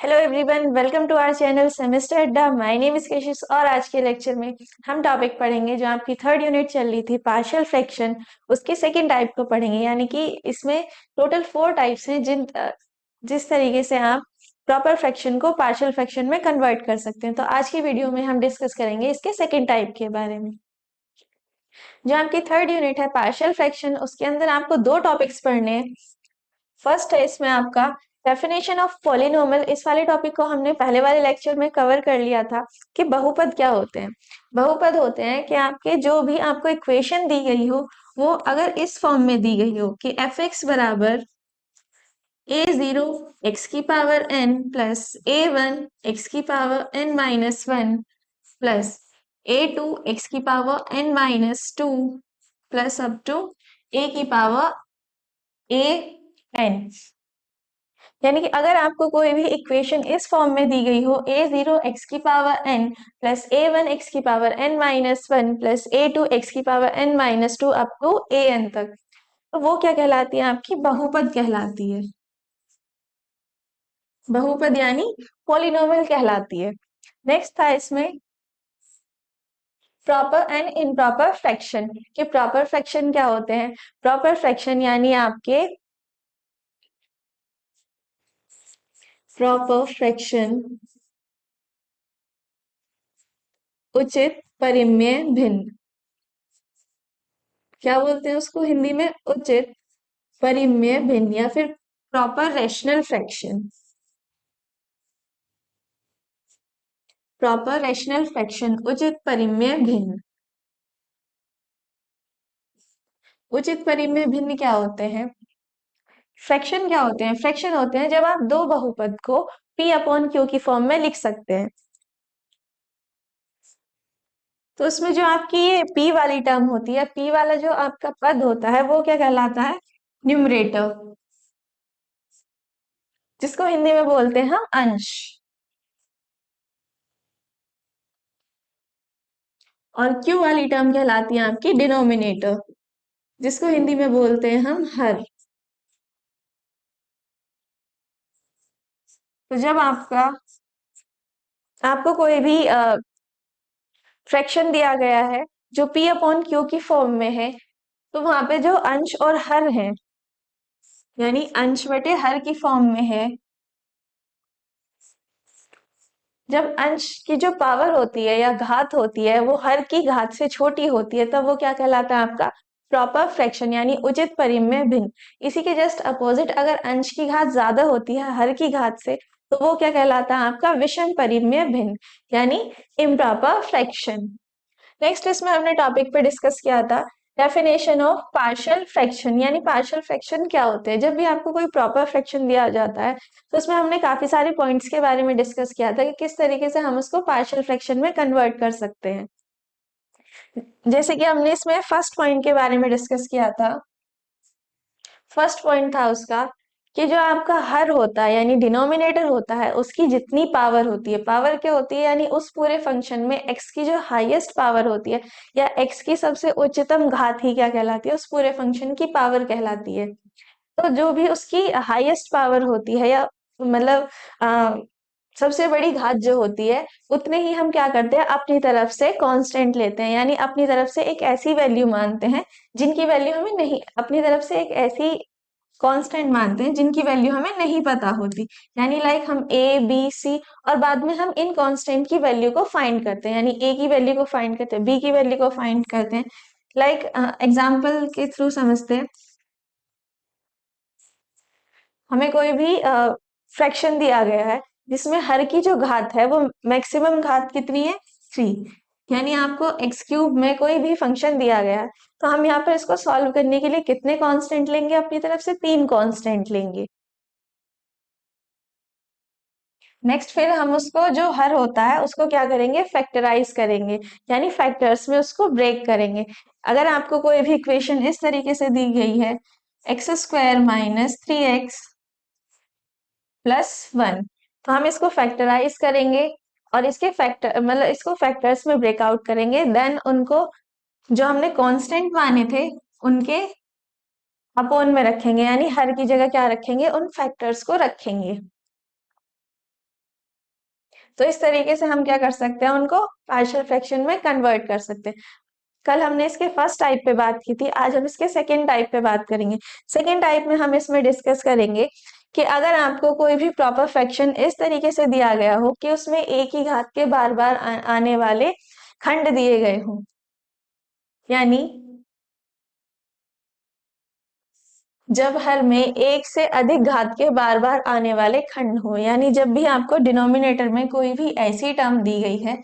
Hello everyone, welcome to our channel semester Adda. My name is Kashish और आज के lecture में हम टॉपिक पढ़ेंगे जो आपकी थर्ड यूनिट चल रही थी पार्शियल फ्रैक्शन, उसके सेकंड टाइप को पढ़ेंगे। यानी कि इसमें टोटल 4 टाइप्स हैं जिस तरीके से आप प्रॉपर फ्रैक्शन को पार्शियल फ्रैक्शन में कन्वर्ट कर सकते हैं। तो आज की वीडियो में हम डिस्कस करेंगे इसके सेकेंड टाइप के बारे में। जो आपकी थर्ड यूनिट है पार्शियल फ्रैक्शन, उसके अंदर आपको 2 टॉपिक्स पढ़ने हैं। फर्स्ट है इसमें आपका डेफिनेशन ऑफ पॉलिनोमियल। इस वाले टॉपिक को हमने पहले वाले लेक्चर में कवर कर लिया था कि बहुपद क्या होते हैं। बहुपद होते हैं कि आपके जो भी आपको इक्वेशन दी गई हो वो अगर इस फॉर्म में दी गई हो कि एफ एक्स बराबर a0 x की power n plus a1 x की power n-1 plus a2 x की power n-2 plus up to a की पावर an। यानी कि अगर आपको कोई भी इक्वेशन इस फॉर्म में दी गई हो a0 x की power n plus a1 x की power n-1 plus a2 x की power n-2 up to an तक, तो वो क्या कहलाती है? आपकी बहुपद कहलाती है। बहुपद यानी पॉलिनोमियल कहलाती है। नेक्स्ट था इसमें प्रॉपर एंड इम्प्रॉपर फ्रैक्शन। कि प्रॉपर फ्रैक्शन क्या होते हैं? प्रॉपर फ्रैक्शन यानी आपके प्रॉपर फ्रैक्शन उचित परिमेय भिन्न। क्या बोलते हैं उसको हिंदी में? उचित परिमेय भिन्न या फिर proper rational fraction. Proper rational fraction उचित परिमेय भिन्न। उचित परिमेय भिन्न क्या होते हैं? फ्रैक्शन क्या होते हैं? फ्रैक्शन होते हैं जब आप दो बहुपद को p अपॉन क्यू की फॉर्म में लिख सकते हैं। तो उसमें जो आपकी ये p वाली टर्म होती है, p वाला जो आपका पद होता है वो क्या कहलाता है? न्यूमरेटर, जिसको हिंदी में बोलते हैं हम अंश। और q वाली टर्म कहलाती है आपकी डिनोमिनेटर, जिसको हिंदी में बोलते हैं हम हर। तो जब आपको कोई भी फ्रैक्शन दिया गया है जो p अपॉन क्यू की फॉर्म में है, तो वहां पे जो अंश और हर है यानी अंश बटे हर की फॉर्म में है, जब अंश की जो पावर होती है या घात होती है वो हर की घात से छोटी होती है, तब वो क्या कहलाता है? आपका प्रॉपर फ्रैक्शन यानी उचित परिमेय भिन्न। इसी के जस्ट अपोजिट अगर अंश की घात ज्यादा होती है हर की घात से, तो वो क्या कहलाता है? आपका विषम परिमेय भिन्न यानी इम्प्रॉपर फ्रैक्शन। नेक्स्ट इसमें हमने टॉपिक पे डिस्कस किया था डेफिनेशन ऑफ पार्शियल फ्रैक्शन। यानी पार्शियल फ्रैक्शन क्या होते हैं? जब भी आपको कोई प्रॉपर फ्रैक्शन दिया जाता है तो उसमें हमने काफी सारे पॉइंट्स के बारे में डिस्कस किया था कि किस तरीके से हम उसको पार्शियल फ्रैक्शन में कन्वर्ट कर सकते हैं। जैसे कि हमने इसमें फर्स्ट पॉइंट के बारे में डिस्कस किया था। फर्स्ट पॉइंट था उसका कि जो आपका हर होता है यानी डिनोमिनेटर होता है उसकी जितनी पावर होती है, पावर क्या होती है? यानी उस पूरे फंक्शन में x की जो हाईएस्ट पावर होती है या x की सबसे उच्चतम घात ही क्या कहलाती है? उस पूरे फंक्शन की पावर कहलाती है। तो जो भी उसकी हाईएस्ट पावर होती है या मतलब आ, सबसे बड़ी घात जो होती है, उतने ही हम क्या करते हैं? अपनी तरफ से कांस्टेंट लेते हैं, यानी अपनी तरफ से एक ऐसी वैल्यू मानते हैं जिनकी वैल्यू हमें नहीं, अपनी तरफ से एक ऐसी कांस्टेंट मानते हैं जिनकी वैल्यू हमें नहीं पता होती। यानी लाइक हम ए बी सी और बाद में हम इन कांस्टेंट की वैल्यू को फाइंड करते हैं, यानी ए की वैल्यू को फाइंड करते हैं, बी की वैल्यू को फाइंड करते हैं। लाइक एग्जाम्पल के थ्रू समझते हैं। हमें कोई भी फ्रैक्शन दिया गया है जिसमें हर की जो घात है वो मैक्सिमम घात कितनी है? 3। यानी आपको एक्स क्यूब में कोई भी फंक्शन दिया गया है तो हम यहाँ पर इसको सॉल्व करने के लिए कितने कांस्टेंट लेंगे? अपनी तरफ से 3 कांस्टेंट लेंगे। नेक्स्ट फिर हम उसको जो हर होता है उसको क्या करेंगे? फैक्टराइज करेंगे, यानी फैक्टर्स में उसको ब्रेक करेंगे। अगर आपको कोई भी इक्वेशन इस तरीके से दी गई है x² माइनस 3x प्लस 1, तो हम इसको फैक्टराइज करेंगे और इसके फैक्टर मतलब इसको फैक्टर्स में ब्रेकआउट करेंगे। देन उनको जो हमने कांस्टेंट माने थे उनके अपोन में रखेंगे, यानी हर की जगह क्या रखेंगे? उन फैक्टर्स को रखेंगे। तो इस तरीके से हम क्या कर सकते हैं, उनको पार्शियल फ्रैक्शन में कन्वर्ट कर सकते हैं। कल हमने इसके फर्स्ट टाइप पे बात की थी, आज हम इसके सेकेंड टाइप पे बात करेंगे। सेकेंड टाइप में हम इसमें डिस्कस करेंगे कि अगर आपको कोई भी प्रॉपर फ्रैक्शन इस तरीके से दिया गया हो कि उसमें एक ही घात के बार बार आने वाले खंड दिए गए हों, यानी जब हर में एक से अधिक घात के बार बार आने वाले खंड हो, यानी जब भी आपको डिनोमिनेटर में कोई भी ऐसी टर्म दी गई है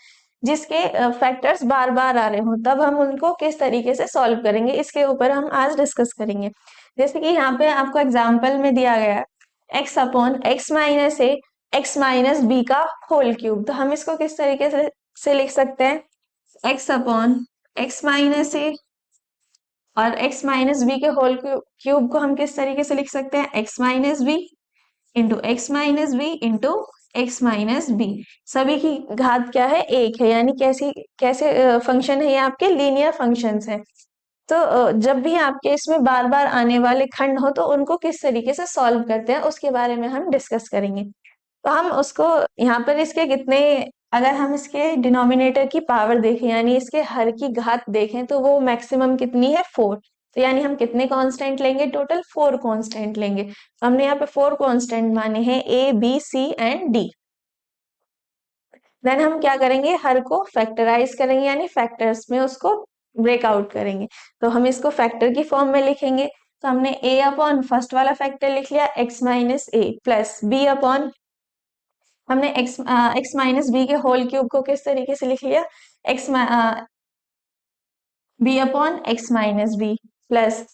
जिसके फैक्टर्स बार बार आ रहे हो, तब हम उनको किस तरीके से सॉल्व करेंगे, इसके ऊपर हम आज डिस्कस करेंगे। जैसे कि यहाँ पे आपको एग्जाम्पल में दिया गया है x upon x minus a x minus b का होल क्यूब। तो हम इसको किस तरीके से लिख सकते हैं, x upon x minus a और x माइनस बी के होल क्यूब को हम किस तरीके से लिख सकते हैं, x minus b into x minus b into x minus b. सभी की घात क्या है, एक है, यानी कैसे कैसे फंक्शन है ये आपके लीनियर फंक्शंस हैं। तो जब भी आपके इसमें बार बार आने वाले खंड हो तो उनको किस तरीके से सॉल्व करते हैं उसके बारे में हम डिस्कस करेंगे। तो हम उसको यहाँ पर इसके कितने, अगर हम इसके डिनोमिनेटर की पावर देखें यानी इसके हर की घात देखें तो वो मैक्सिमम कितनी है, 4। तो यानी हम कितने कांस्टेंट लेंगे, टोटल 4 कांस्टेंट लेंगे। तो हमने यहाँ पे 4 कांस्टेंट माने हैं A B C and D. Then हम क्या करेंगे, हर को फैक्टराइज करेंगे यानी फैक्टर्स में उसको ब्रेकआउट करेंगे। तो हम इसको फैक्टर की फॉर्म में लिखेंगे। तो हमने a अपॉन फर्स्ट वाला फैक्टर लिख लिया x minus a plus b upon, हमने x माइनस बी के होल क्यूब को किस तरीके से लिख लिया, x b upon x minus b plus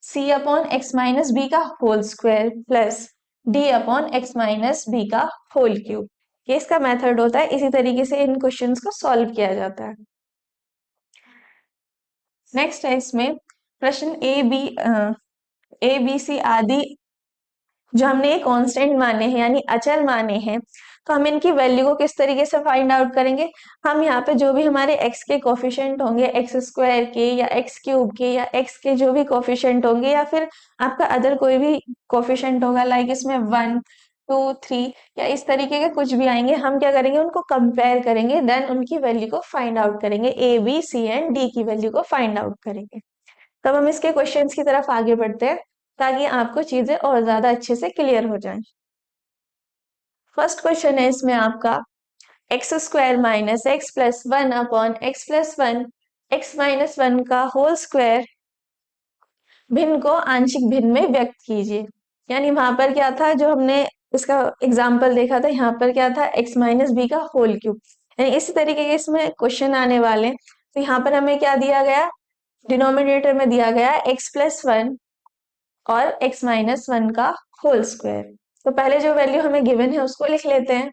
c upon x minus b का whole square plus d upon x minus b का होल क्यूब। ये इसका मेथड होता है, इसी तरीके से इन क्वेश्चंस को सॉल्व किया जाता है। नेक्स्ट है इसमें प्रश्न ए बी सी आदि जो हमने ये कांस्टेंट माने हैं यानी अचर माने हैं, तो हम इनकी वैल्यू को किस तरीके से फाइंड आउट करेंगे। हम यहाँ पे जो भी हमारे x के कोफिशिएंट होंगे, एक्स स्क्वायर के या एक्स क्यूब के या x के जो भी कोफिशिएंट होंगे या फिर आपका अदर कोई भी कोफिशिएंट होगा, लाइक इसमें 1 2 3 या इस तरीके के कुछ भी आएंगे, हम क्या करेंगे उनको कंपेयर करेंगे, देन उनकी वैल्यू को फाइंड आउट करेंगे, A B C and D की वैल्यू को फाइंड आउट करेंगे। तब हम इसके क्वेश्चंस की तरफ आगे बढ़ते हैं ताकि आपको चीजें और ज्यादा अच्छे से क्लियर हो जाएं। फर्स्ट क्वेश्चन है इसमें आपका x square minus x plus one upon x plus one x minus one का होल स्क्वायर भिन्न को आंशिक भिन्न में व्यक्त कीजिए। यानी वहां पर क्या था, जो हमने इसका एग्जाम्पल देखा था, यहाँ पर क्या था, एक्स माइनस बी का होल क्यूब। यानी इसी तरीके के इसमें क्वेश्चन आने वाले। तो यहाँ पर हमें क्या दिया गया, डिनोमिनेटर में दिया गया एक्स प्लस वन और x माइनस वन का होल स्क्वायर। तो पहले जो वैल्यू हमें गिवन है उसको लिख लेते हैं,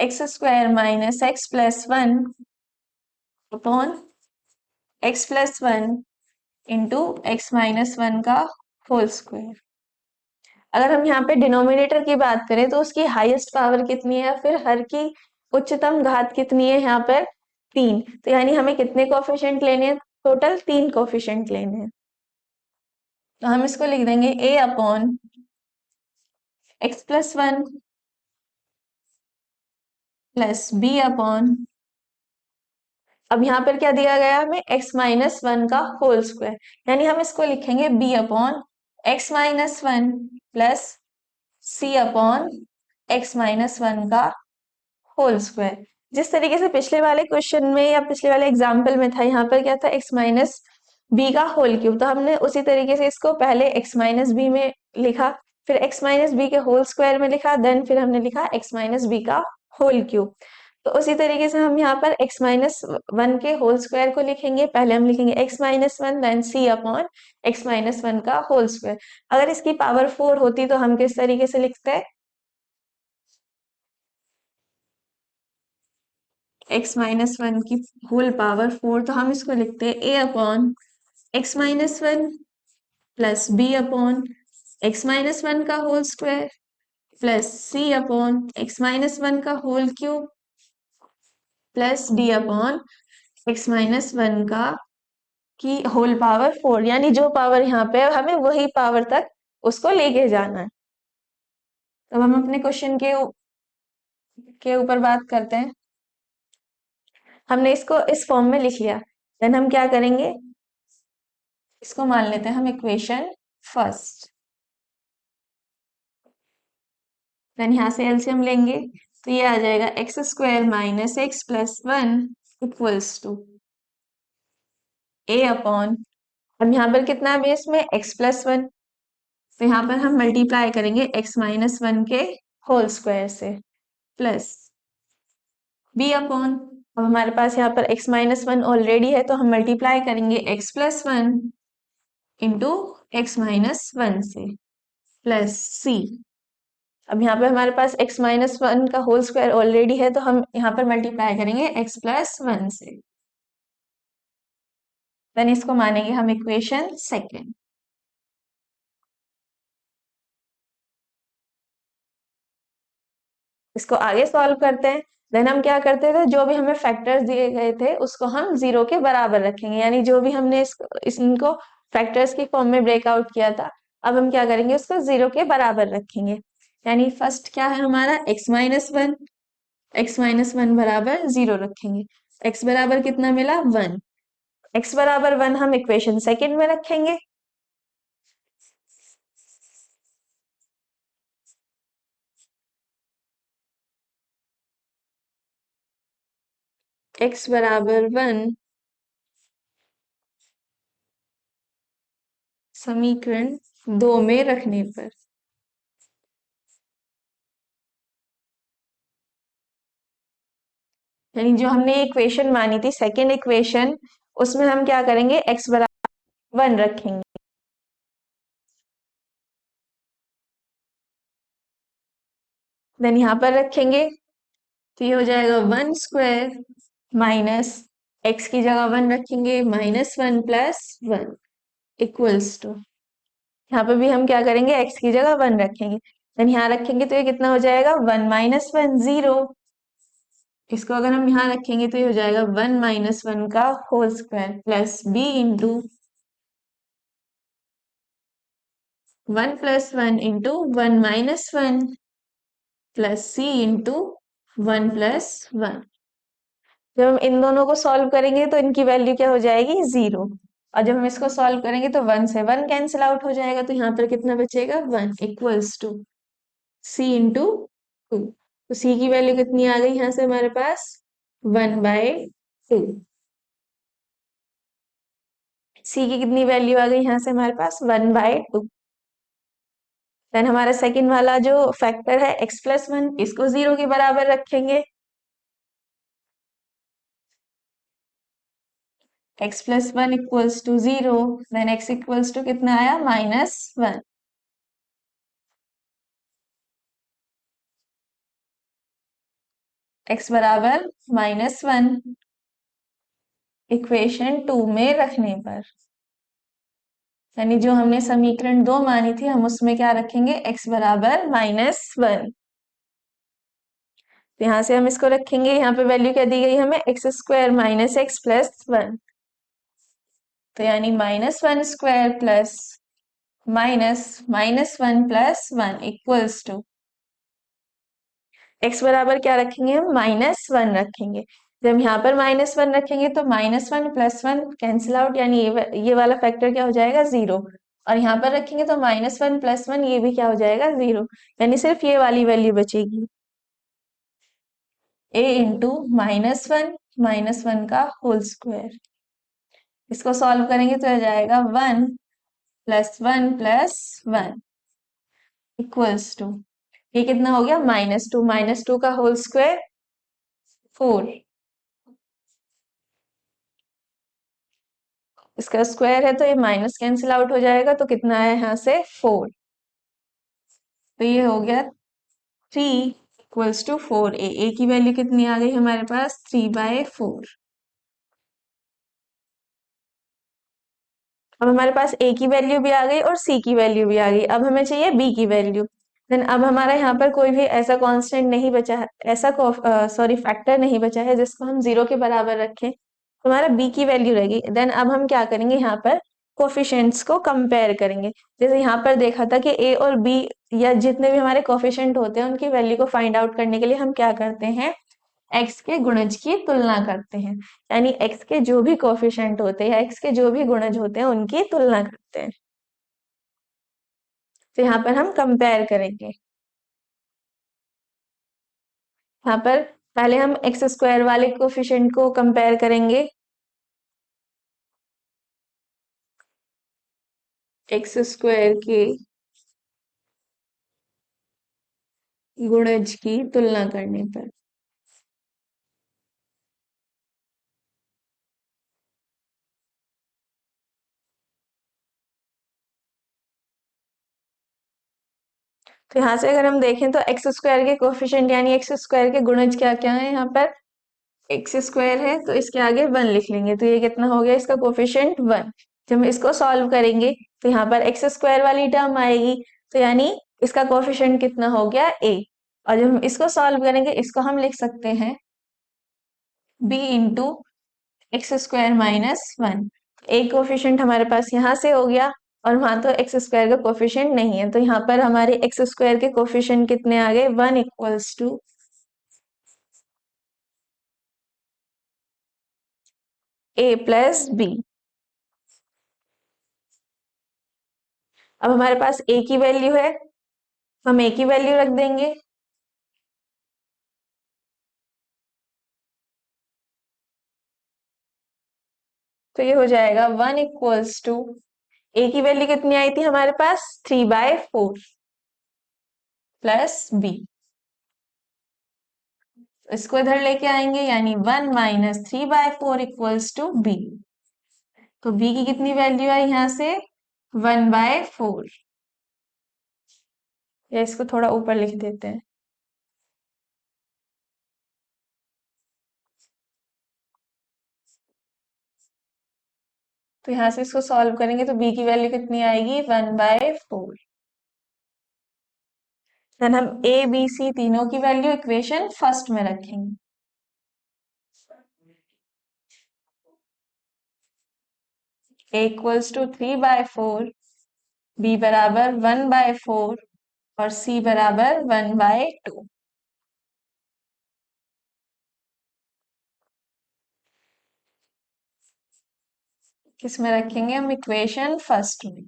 x square minus x plus one upon x plus one into x minus one का होल स्क्वायर। अगर हम यहाँ पे डिनोमिनेटर की बात करें तो उसकी हाईएस्ट पावर कितनी है, फिर हर की उच्चतम घात कितनी है, यहाँ पर 3। तो यानी हमें कितने कोफिशिएंट लेने हैं, टोटल 3 कोफिशिएंट लेने हैं। तो हम इसको लिख देंगे a upon x plus one plus b upon, अब यहाँ पर क्या दिया गया हमें, x माइनस वन का होल स्क्वायर, यानी हम इसको लिखेंगे b upon x minus one plus c upon x minus one का होल स्क्वायर। जिस तरीके से पिछले वाले क्वेश्चन में या पिछले वाले एग्जाम्पल में था, यहाँ पर क्या था, x माइनस बी का होल क्यूब, तो हमने उसी तरीके से इसको पहले x माइनस बी में लिखा, फिर x माइनस बी के होल स्क्वायर में लिखा, देन फिर हमने लिखा x माइनस बी का होल क्यूब। तो उसी तरीके से हम यहाँ पर x माइनस वन के होल स्क्वायर को लिखेंगे, पहले हम लिखेंगे x minus one then c upon x minus one का होल स्क्वायर। अगर इसकी पावर 4 होती तो हम किस तरीके से लिखते हैं, x माइनस वन की होल पावर 4, तो हम इसको लिखते हैं a upon x minus one plus b upon x minus one का whole square plus c upon x minus one का whole cube plus d upon x minus one का की होल पावर 4, यानी जो पावर यहाँ पे है हमें वही पावर तक उसको लेके जाना है। तो हम अपने क्वेश्चन के ऊपर बात करते हैं। हमने इसको इस फॉर्म में लिख लिया, देन हम क्या करेंगे, इसको मान लेते हैं हम इक्वेशन फर्स्ट। देन यहाँ से एलसीएम लेंगे तो ये आ जाएगा x square minus x plus one equals to a upon, अब यहाँ पर कितना है बेस में एक्स प्लस वन, तो यहाँ पर हम मल्टीप्लाई करेंगे एक्स माइनस वन के होल स्क्वायर से प्लस बी अपॉन, अब हमारे पास यहाँ पर x माइनस वन ऑलरेडी है तो हम मल्टीप्लाई करेंगे x plus one into x minus one से प्लस सी, अब यहाँ पे हमारे पास x माइनस वन का होल स्क्वायर ऑलरेडी है तो हम यहाँ पर मल्टीप्लाई करेंगे x प्लस वन से, देन इसको मानेंगे हम इक्वेशन सेकेंड। इसको आगे सॉल्व करते हैं। देन हम क्या करते थे, जो भी हमें फैक्टर्स दिए गए थे उसको हम जीरो के बराबर रखेंगे, यानी जो भी हमने इनको फैक्टर्स की फॉर्म में ब्रेकआउट किया था, अब हम क्या करेंगे, उसको जीरो के बराबर रखेंगे। यानी फर्स्ट क्या है हमारा एक्स माइनस वन बराबर जीरो रखेंगे। एक्स बराबर कितना मिला, वन। एक्स बराबर वन हम इक्वेशन सेकेंड में रखेंगे। एक्स बराबर वन समीकरण दो में रखने पर, यानी जो हमने इक्वेशन मानी थी सेकेंड इक्वेशन, उसमें हम क्या करेंगे, एक्स बराबर वन रखेंगे। देन यहाँ पर रखेंगे तो ये हो जाएगा वन स्क्वायर माइनस एक्स की जगह वन रखेंगे minus one plus one equals to, यहाँ पे भी हम क्या करेंगे, एक्स की जगह वन रखेंगे। देन यहाँ रखेंगे तो ये कितना हो जाएगा, वन माइनस वन जीरो। इसको अगर हम यहाँ रखेंगे तो ये हो जाएगा वन माइनस वन का whole square plus b into one plus one into one minus one plus c into one plus one. जब हम इन दोनों को सॉल्व करेंगे तो इनकी वैल्यू क्या हो जाएगी, जीरो। और जब हम इसको सॉल्व करेंगे तो वन से वन कैंसिल आउट हो जाएगा, तो यहाँ पर कितना बचेगा, one equals to c into two. तो सी की वैल्यू कितनी आ गई यहाँ से हमारे पास, वन बाय टू। सी की कितनी वैल्यू आ गई यहाँ से हमारे पास, वन बाय टू। देन हमारा सेकंड वाला जो फैक्टर है एक्स प्लस वन, इसको जीरो के बराबर रखेंगे। X plus one equals to zero, then x equals to कितना आया, माइनस वन। एक्स बराबर माइनस वन इक्वेशन टू में रखने पर, यानी जो हमने समीकरण दो मानी थी हम उसमें क्या रखेंगे, एक्स बराबर माइनस वन। तो यहाँ से हम इसको रखेंगे, यहाँ पे वैल्यू क्या दी गई हमें, x square minus x plus one, तो यानी minus one square plus minus minus one plus one equals to, x बराबर क्या रखेंगे हम, माइनस वन रखेंगे। जब यहाँ पर माइनस वन रखेंगे तो minus one plus one cancel out, यानी ये वाला फैक्टर क्या हो जाएगा, जीरो। और यहाँ पर रखेंगे तो माइनस वन प्लस वन ये भी क्या हो जाएगा, जीरो, यानी सिर्फ ये वाली वैल्यू बचेगी, ए इंटू माइनस वन का होल स्क्वायर। इसको सॉल्व करेंगे तो आ जाएगा one plus one equals to, ये कितना हो गया, माइनस टू का होल स्क्वायर फोर, इसका स्क्वायर है तो ये माइनस कैंसिल आउट हो जाएगा, तो कितना है यहाँ से, फोर। तो ये हो गया थ्री इक्वल्स टू फोर, ए की वैल्यू कितनी आ गई हमारे पास, थ्री बाय फोर। अब हमारे पास ए की वैल्यू भी आ गई और सी की वैल्यू भी आ गई, अब हमें चाहिए बी की वैल्यू। देन अब हमारा यहाँ पर कोई भी ऐसा कांस्टेंट नहीं बचा है, ऐसा फैक्टर नहीं बचा है जिसको हम जीरो के बराबर रखें, तो हमारा बी की वैल्यू रहेगी। देन अब हम क्या करेंगे, यहाँ पर कोफिशिएंट्स को कंपेयर करेंगे। जैसे यहाँ पर देखा था कि ए और बी या जितने भी हमारे कोफिशिएंट होते हैं उनकी वैल्यू को फाइंड आउट करने के लिए हम क्या करते हैं, एक्स के गुणज की तुलना करते हैं। यानी एक्स के जो भी कोफिशिएंट होते हैं या एक्स के जो भी गुणज होते हैं उनकी तुलना करते हैं। तो यहाँ पर हम कंपेयर करेंगे। यहाँ पर पहले हम एक्स स्क्वायर वाले कोफिशिएंट को कंपेयर करेंगे। एक्स स्क्वायर के गुणज की तुलना करने पर तो यहाँ से अगर हम देखें तो एक्स स्क्वायर के कोफिशिएंट यानी एक्स स्क्वायर के गुणज क्या क्या है, यहाँ पर एक्स स्क्वायर है तो इसके आगे 1 लिख लेंगे, तो ये कितना हो गया, इसका कोफिशिएंट 1। जब हम इसको सॉल्व करेंगे तो यहाँ पर एक्स स्क्वायर वाली टर्म आएगी, तो यानी इसका कोफिशिएंट कितना हो गया, a। और जब हम इसको सॉल्व करेंगे इसको हम लिख सकते हैं b into x square minus 1। एक कोफिशिएंट हमारे पास यहाँ से हो गया और वहां तो एक्स स्क्वायर का कोफिशिएंट नहीं है, तो यहाँ पर हमारे एक्स स्क्वायर के कोफिशिएंट कितने आ गए, 1 equals to a plus b। अब हमारे पास a की वैल्यू है, हम a की वैल्यू रख देंगे। तो ये हो जाएगा 1 इक्वल्स टू, a की वैल्यू कितनी आई थी हमारे पास, 3/4 प्लस b। इसको इधर लेके आएंगे यानी 1 माइनस 3/4 इक्वल्स टू b। तो b की कितनी वैल्यू आई यहाँ से, 1/4। या इसको थोड़ा ऊपर लिख देते हैं। तो यहाँ से इसको सॉल्व करेंगे तो b की वैल्यू कितनी आएगी, 1/4। देन हम a b c तीनों की वैल्यू इक्वेशन फर्स्ट में रखेंगे। a इक्वल्स टू 3/4, b बराबर 1/4 और c बराबर 1/2। किस में रखेंगे हम, इक्वेशन फर्स्ट में।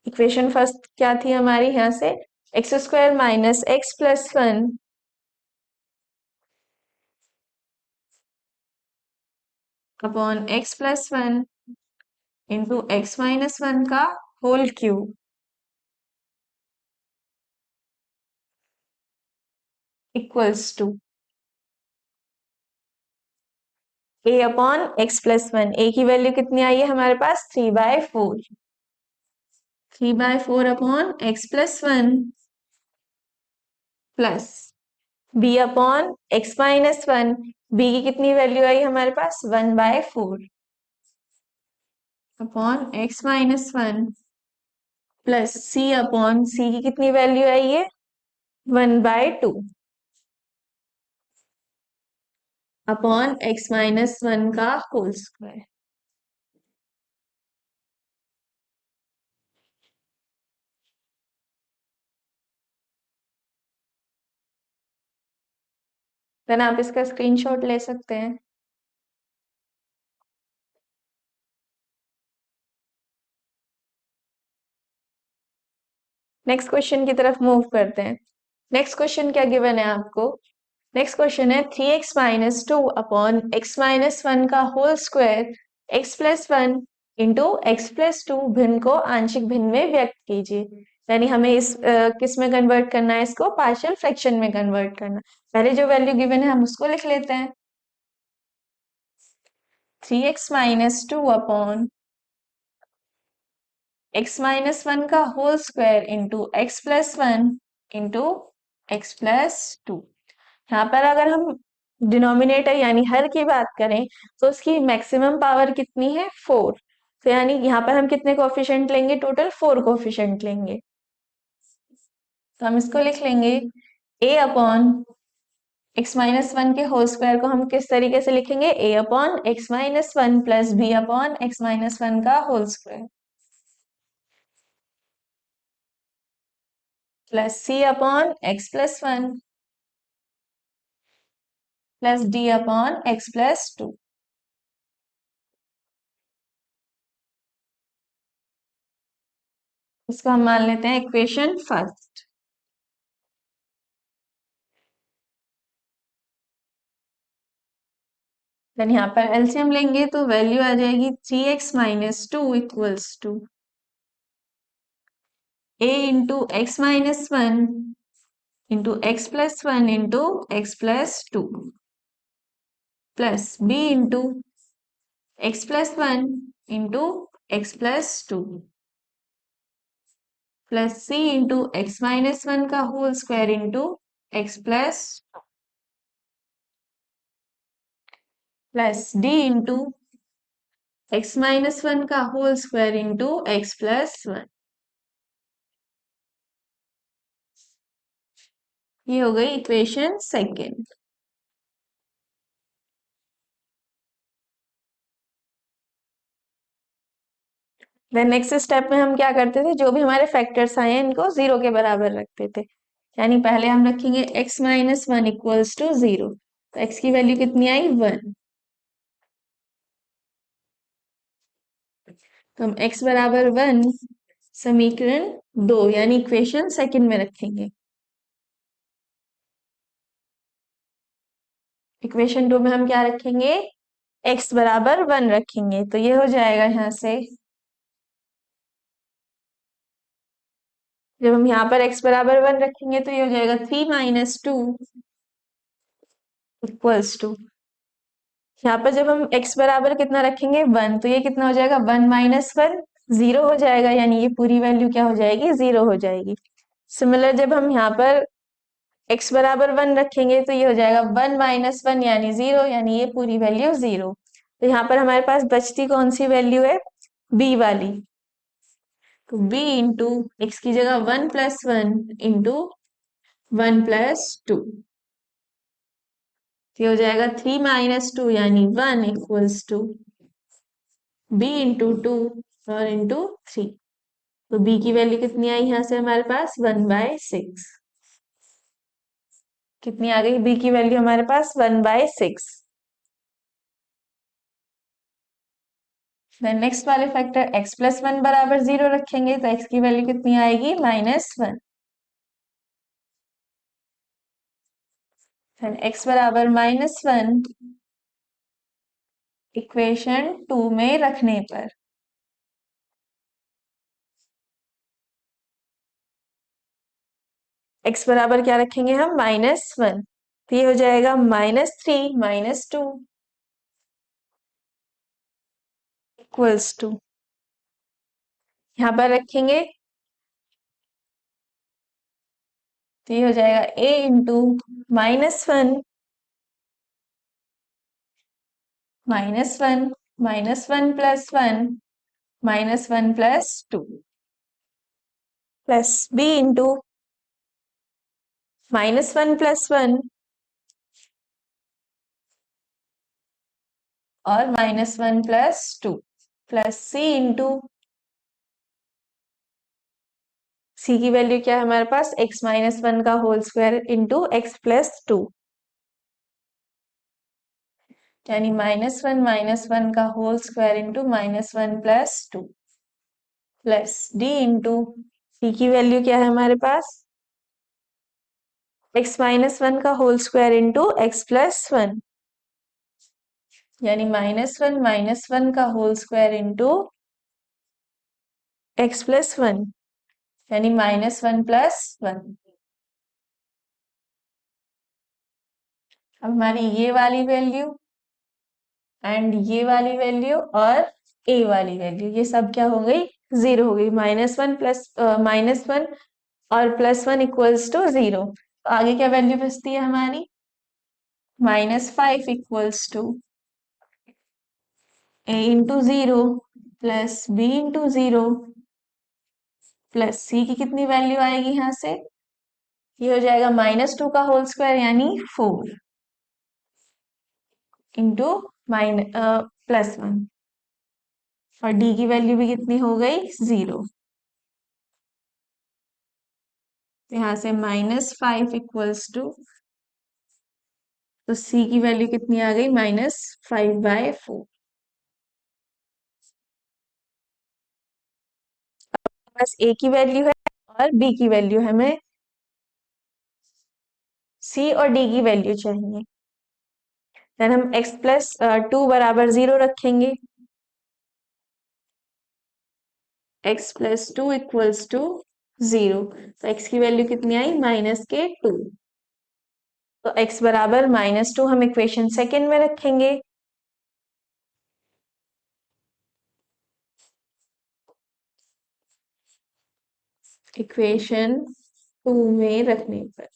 इक्वेशन फर्स्ट क्या थी हमारी, यहाँ से x square minus x plus 1 upon x plus 1 into x minus 1 का whole cube equals to a upon x plus 1। a की वैल्यू कितनी आई है हमारे पास, 3/4। 3/4 upon x plus 1 plus b upon x minus 1। b की कितनी वैल्यू आई हमारे पास, 1/4 upon x minus 1 plus c upon c की कितनी वैल्यू आई है, 1/2 अपॉन एक्स माइनस 1 का होल स्क्वायर। देन आप इसका स्क्रीनशॉट ले सकते हैं। नेक्स्ट क्वेश्चन की तरफ मूव करते हैं। नेक्स्ट क्वेश्चन क्या गिवन है आपको, नेक्स्ट क्वेश्चन है 3x minus 2 upon x minus 1 का whole square x plus 1 into x plus 2 भिन्न को आंशिक भिन्न में व्यक्त कीजिए। यानी हमें इस किस में कन्वर्ट करना है, इसको पार्शियल फ्रैक्शन में कन्वर्ट करना। पहले जो वैल्यू गिवन है हम उसको लिख लेते हैं, 3x minus 2 upon x minus 1 का whole square into x plus 1 into x plus 2। यहाँ पर अगर हम डिनोमिनेटर यानी हर की बात करें तो उसकी मैक्सिमम पावर कितनी है, 4। तो यानी यहाँ पर हम कितने कोफिशिएंट लेंगे, टोटल 4 कोफिशिएंट लेंगे। तो हम इसको लिख लेंगे a अपॉन एक्स माइनस 1 के होल स्क्वायर को हम किस तरीके से लिखेंगे, a upon x minus 1 plus b upon x minus 1 का whole square. Plus c upon x plus one plus d upon x plus two. इसको हम मान लेते हैं इक्वेशन फर्स्ट। देन यहाँ पर एलसीएम लेंगे तो वैल्यू आ जाएगी 3x minus two equals to a into x minus one into x plus one into x plus two plus b into x plus one into x plus two plus c into x minus one का whole square into x plus plus d into x minus one का whole square into x plus one. ये हो गई equation second. Then next step में हम क्या करते थे, जो भी हमारे फैक्टर्स आए हैं इनको जीरो के बराबर रखते थे। यानी पहले हम रखेंगे x minus one equals to zero, तो x की वैल्यू कितनी आई 1। तो हम x बराबर 1 समीकरण 2 यानी इक्वेशन सेकंड में रखेंगे। इक्वेशन 2 में हम क्या रखेंगे, x बराबर 1 रखेंगे, तो ये हो जाएगा यहाँ से। जब हम यहाँ पर x बराबर 1 रखेंगे तो ये हो जाएगा 3 माइनस टू इक्वल्स टू, यहाँ पर जब हम x बराबर कितना रखेंगे 1, तो ये कितना हो जाएगा 1 माइनस वन, जीरो हो जाएगा, यानी ये पूरी वैल्यू क्या हो जाएगी, जीरो हो जाएगी। सिमिलर जब हम यहाँ पर x बराबर 1 रखेंगे तो ये हो जाएगा 1 माइनस वन यानी जीरो, यानी ये पूरी वैल्यू जीरो। तो यहाँ पर हमारे पास बचती कौन सी वैल्यू है, b वाली। तो b इंटू एक्स की जगह 1 plus one into 1 plus two, ये हो जाएगा 3 माइनस टू यानी 1 equals to b into two और इंटू थ्री। तो b की वैल्यू कितनी आई यहाँ से हमारे पास 1/6। कितनी आ गई b की वैल्यू हमारे पास 1/6। देन नेक्स्ट वाले फैक्टर x प्लस वन बराबर जीरो रखेंगे तो x की वैल्यू कितनी आएगी -1। देन x बराबर -1 इक्वेशन 2 में रखने पर x बराबर क्या रखेंगे हम -1, तो ये हो जाएगा -3 -2 इक्वल्स टू, यहाँ पर रखेंगे तो ये हो जाएगा a into -1 -1 -1 plus one -1 plus two plus b into -1 plus one और -1 plus two plus c into c की वैल्यू क्या है हमारे पास x माइनस वन का whole square into x plus two, यानी -1 का whole square into -1 plus two plus d into c की वैल्यू क्या है हमारे पास x माइनस वन का whole square into x plus one, यानी -1 का whole square into x plus one, यानी -1 प्लस वन। अब हमारी ये वाली वैल्यू एंड ये वाली वैल्यू और a वाली वैल्यू ये सब क्या हो गई, जीरो हो गई। -1 प्लस -1 और +1 इक्वल्स टू जीरो। तो आगे क्या वैल्यू बचती है हमारी -5 equals to a into zero plus b into zero plus c की कितनी वैल्यू आएगी यहाँ से, ये हो जाएगा -2 का होल स्क्वायर यानी 4 इंटू +1 और d की वैल्यू भी कितनी हो गई, जीरो। तो यहाँ से -5 इक्वल्स टू, तो c की वैल्यू कितनी आ गई, -5/4। बस a की वैल्यू है और b की वैल्यू है, हमें c और d की वैल्यू चाहिए। देन हम x+2 बराबर 0 रखेंगे। x+2 equals to 0। तो x की वैल्यू कितनी आई, -2। तो x बराबर -2 हम इक्वेशन सेकेंड में रखेंगे। इक्वेशन 2 में रखने पर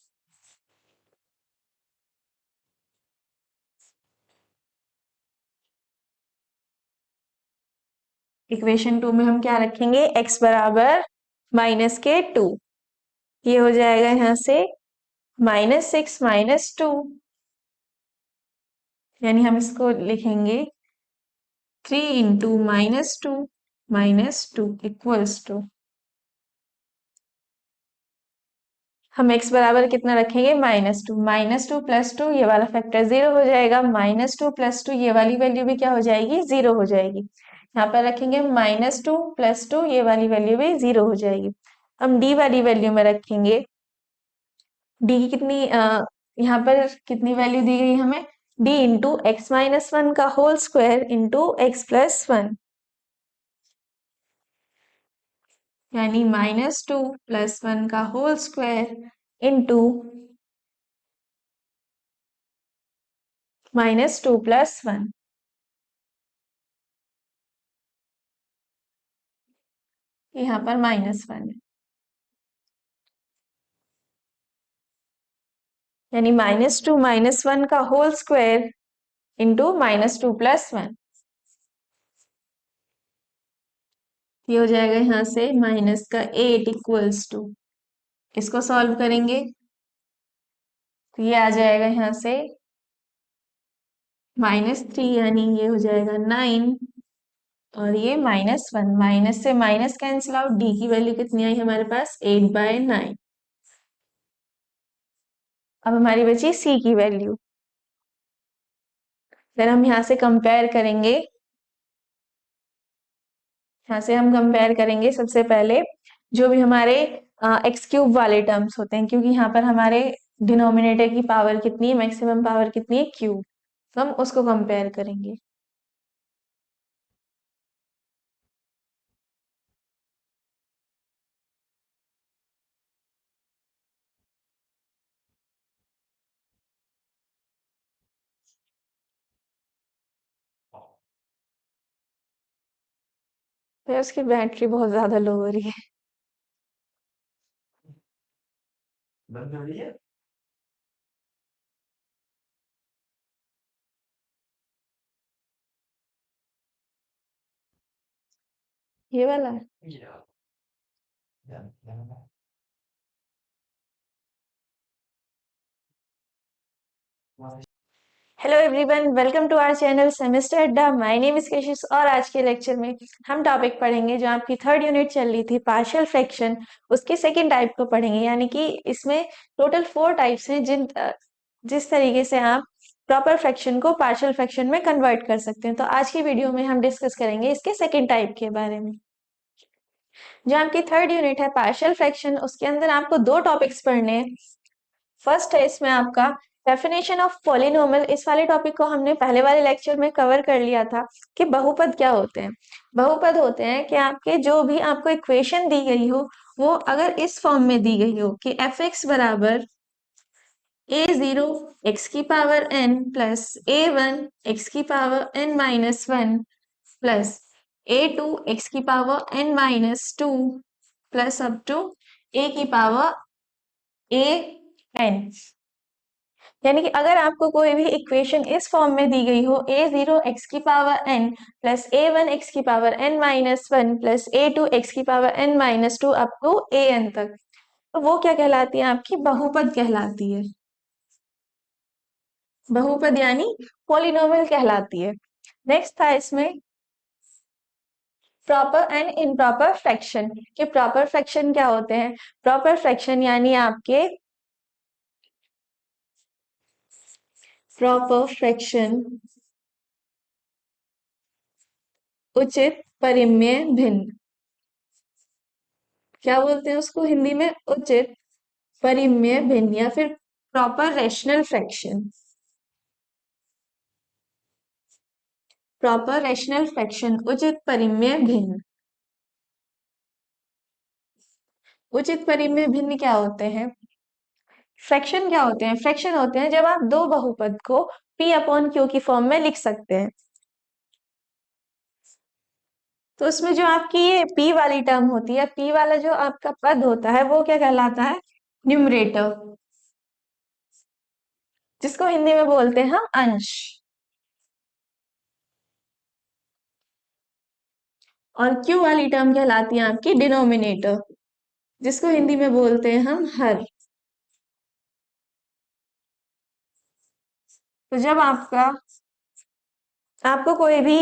इक्वेशन 2 में हम क्या रखेंगे, x बराबर -2। ये हो जाएगा यहाँ से -6 -2, यानी हम इसको लिखेंगे 3 इंटू -2 इक्वल्स टू, हम x बराबर कितना रखेंगे, -2 प्लस 2, ये वाला फैक्टर 0 हो जाएगा, -2 प्लस 2, ये वाली वैल्यू भी क्या हो जाएगी, 0 हो जाएगी। यहाँ पर रखेंगे -2 प्लस 2, ये वाली वैल्यू भी 0 हो जाएगी। हम d वाली वैल्यू में रखेंगे, d की कितनी यहाँ पर कितनी वैल्यू दी गई हमें, d इंटू x-1 का होल स्क्वायर इंटू x+1, यानी -2 प्लस 1 का होल स्क्वायर इंटू -2 प्लस 1। यहाँ पर -1 है, यानी -2 -1 का होल स्क्वायर इंटू -2 प्लस 1। ये हो जाएगा यहाँ से -8 इक्वल्स टू, इसको सॉल्व करेंगे तो ये आ जाएगा यहाँ से -3, यानी ये हो जाएगा 9, और ये -1, माइनस से माइनस कैंसिल आउट, डी की वैल्यू कितनी आई हमारे पास, 8/9। अब हमारी बची सी की वैल्यू, फिर हम यहाँ से कंपेयर करेंगे, यहाँ से हम कंपेयर करेंगे सबसे पहले जो भी हमारे x³ वाले टर्म्स होते हैं, क्योंकि यहाँ पर हमारे डिनोमिनेटर की पावर कितनी है, मैक्सिमम पावर कितनी है, क्यूब, तो हम उसको कंपेयर करेंगे। फिर उसकी बैटरी बहुत ज्यादा लो हो रही है। बंद हो रही है। ये वाला है। Hello everyone, welcome to our channel semester Adda. My name is Kashish, और आज के लेक्चर में हम टॉपिक पढ़ेंगे जो आपकी थर्ड यूनिट चल रही थी, पार्शियल फ्रैक्शन, उसके सेकेंड टाइप को पढ़ेंगे। यानी कि इसमें टोटल 4 टाइप्स हैं जिस तरीके से आप प्रॉपर फ्रैक्शन को पार्शियल फ्रैक्शन में कन्वर्ट कर सकते हैं। तो आज की वीडियो में हम डिस्कस करेंगे इसके सेकेंड टाइप के बारे में। जो आपकी थर्ड यूनिट है पार्शियल फ्रैक्शन, उसके अंदर आपको 2 टॉपिक्स पढ़ने हैं। फर्स्ट है इसमें आपका डेफिनेशन ऑफ पॉलिनोमियल। इस वाले टॉपिक को हमने पहले वाले लेक्चर में कवर कर लिया था कि बहुपद क्या होते हैं। बहुपद होते हैं कि आपके जो भी आपको इक्वेशन दी गई हो, वो अगर इस फॉर्म में दी गई हो कि f(x) बराबर a0 x की power n plus a1 x की power n-1 plus a2 x की power n-2 plus up to a की पावर an, यानी कि अगर आपको कोई भी इक्वेशन इस फॉर्म में दी गई हो a0 x की power n plus a1 x की power n-1 plus a2 x की power n-2 up to an तक, तो वो क्या कहलाती है, आपकी बहुपद कहलाती है। बहुपद यानी पॉलिनोमियल कहलाती है। नेक्स्ट था इसमें प्रॉपर एंड इम्प्रॉपर फ्रैक्शन। कि प्रॉपर फ्रैक्शन क्या होते हैं? प्रॉपर फ्रैक्शन यानी आपके प्रॉपर फ्रैक्शन उचित परिमेय भिन्न। क्या बोलते हैं उसको हिंदी में? उचित परिमेय भिन्न या फिर proper rational fraction. Proper rational fraction उचित परिमेय भिन्न। उचित परिमेय भिन्न क्या होते हैं? फ्रैक्शन क्या होते हैं? फ्रैक्शन होते हैं जब आप दो बहुपद को p अपॉन क्यू की फॉर्म में लिख सकते हैं। तो उसमें जो आपकी ये p वाली टर्म होती है, p वाला जो आपका पद होता है वो क्या कहलाता है? न्यूमरेटर, जिसको हिंदी में बोलते हैं हम अंश। और q वाली टर्म कहलाती है आपकी डिनोमिनेटर, जिसको हिंदी में बोलते हैं हम हर। तो जब आपको कोई भी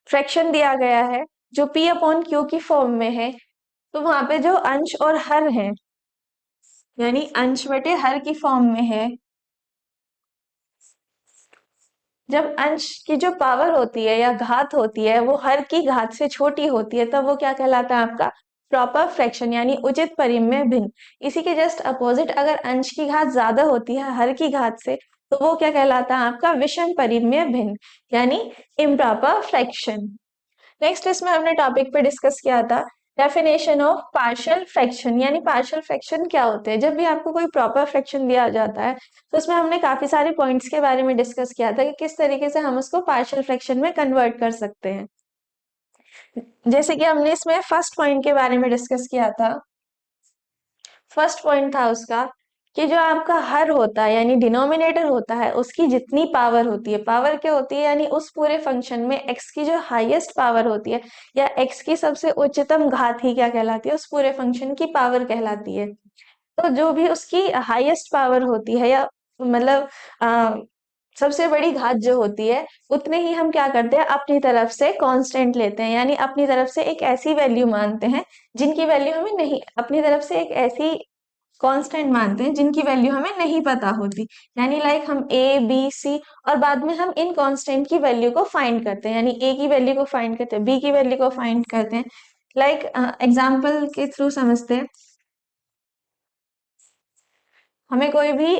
फ्रैक्शन दिया गया है जो p अपॉन क्यू की फॉर्म में है, तो वहां पे जो अंश और हर है, यानी अंश बटे हर की फॉर्म में है, जब अंश की जो पावर होती है या घात होती है वो हर की घात से छोटी होती है, तब वो क्या कहलाता है? आपका प्रॉपर फ्रैक्शन यानी उचित परिमेय भिन्न। इसी के जस्ट अपोजिट अगर अंश की घात ज्यादा होती है हर की घात से, तो वो क्या कहलाता है? आपका विषम परिमेय भिन्न, यानी इम्प्रॉपर फ्रैक्शन। नेक्स्ट इसमें हमने टॉपिक पे डिस्कस किया था डेफिनेशन ऑफ पार्शियल फ्रैक्शन। यानी पार्शियल फ्रैक्शन क्या होते हैं? जब भी आपको कोई प्रॉपर फ्रैक्शन दिया जाता है तो उसमें हमने काफी सारे पॉइंट्स के बारे में डिस्कस किया था कि किस तरीके से हम उसको पार्शियल फ्रैक्शन में कन्वर्ट कर सकते हैं। जैसे कि हमने इसमें फर्स्ट पॉइंट के बारे में डिस्कस किया था। फर्स्ट पॉइंट था उसका कि जो आपका हर होता है यानी डिनोमिनेटर होता है, उसकी जितनी पावर होती है, पावर क्या होती है? यानी उस पूरे फंक्शन में x की जो हाईएस्ट पावर होती है या x की सबसे उच्चतम घात ही क्या कहलाती है? उस पूरे फंक्शन की पावर कहलाती है। तो जो भी उसकी हाईएस्ट पावर होती है या मतलब सबसे बड़ी घात जो होती है, उतने ही हम क्या करते हैं? अपनी तरफ से कांस्टेंट लेते हैं, यानी अपनी तरफ से एक ऐसी वैल्यू मानते हैं जिनकी वैल्यू हमें नहीं, अपनी तरफ से एक ऐसी कांस्टेंट मानते हैं जिनकी वैल्यू हमें नहीं पता होती। यानी लाइक हम ए बी सी और बाद में हम इन कांस्टेंट की वैल्यू को फाइंड करते हैं, यानी ए की वैल्यू को फाइंड करते हैं, बी की वैल्यू को फाइंड करते हैं। लाइक एग्जाम्पल के थ्रू समझते हैं। हमें कोई भी